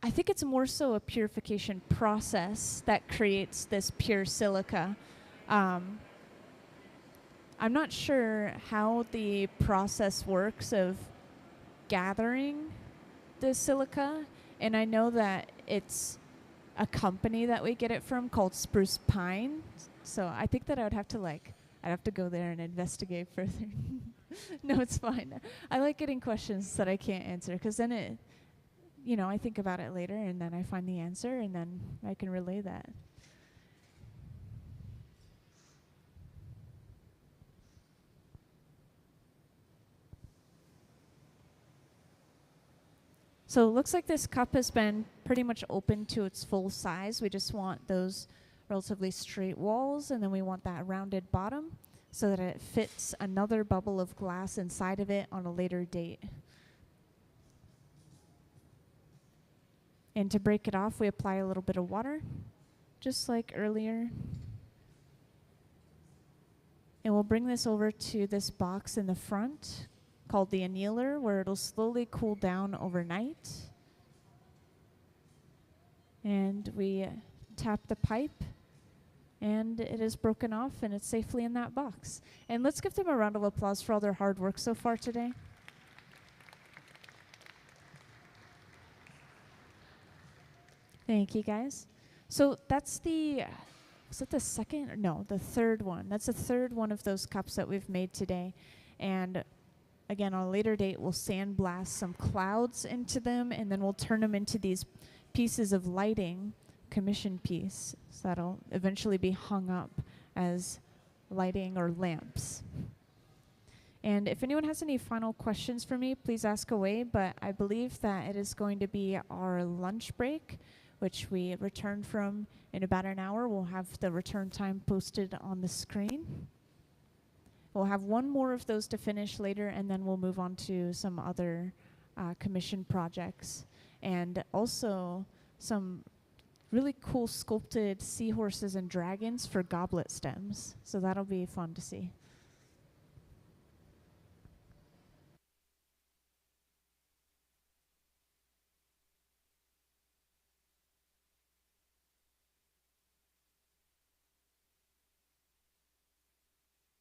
I think it's more so a purification process that creates this pure silica. I'm not sure how the process works of gathering the silica, and I know that it's a company that we get it from called Spruce Pine. So I think that I'd have to go there and investigate further. No, it's fine. I like getting questions that I can't answer, because then I think about it later, and then I find the answer, and then I can relay that. So it looks like this cup has been pretty much open to its full size. We just want those relatively straight walls, and then we want that rounded bottom so that it fits another bubble of glass inside of it on a later date. And to break it off, we apply a little bit of water, just like earlier. And we'll bring this over to this box in the front called the annealer, where it'll slowly cool down overnight. And we tap the pipe, and it is broken off, and it's safely in that box. And let's give them a round of applause for all their hard work so far today. Thank you, guys. So that's the, was it the second? No, the third one. That's the third one of those cups that we've made today. And again, on a later date, we'll sandblast some clouds into them, and then we'll turn them into these pieces of lighting, commission piece, so that'll eventually be hung up as lighting or lamps. And if anyone has any final questions for me, please ask away, but I believe that it is going to be our lunch break, which we return from in about an hour. We'll have the return time posted on the screen. We'll have one more of those to finish later, and then we'll move on to some other commission projects. And also some really cool sculpted seahorses and dragons for goblet stems. So that'll be fun to see.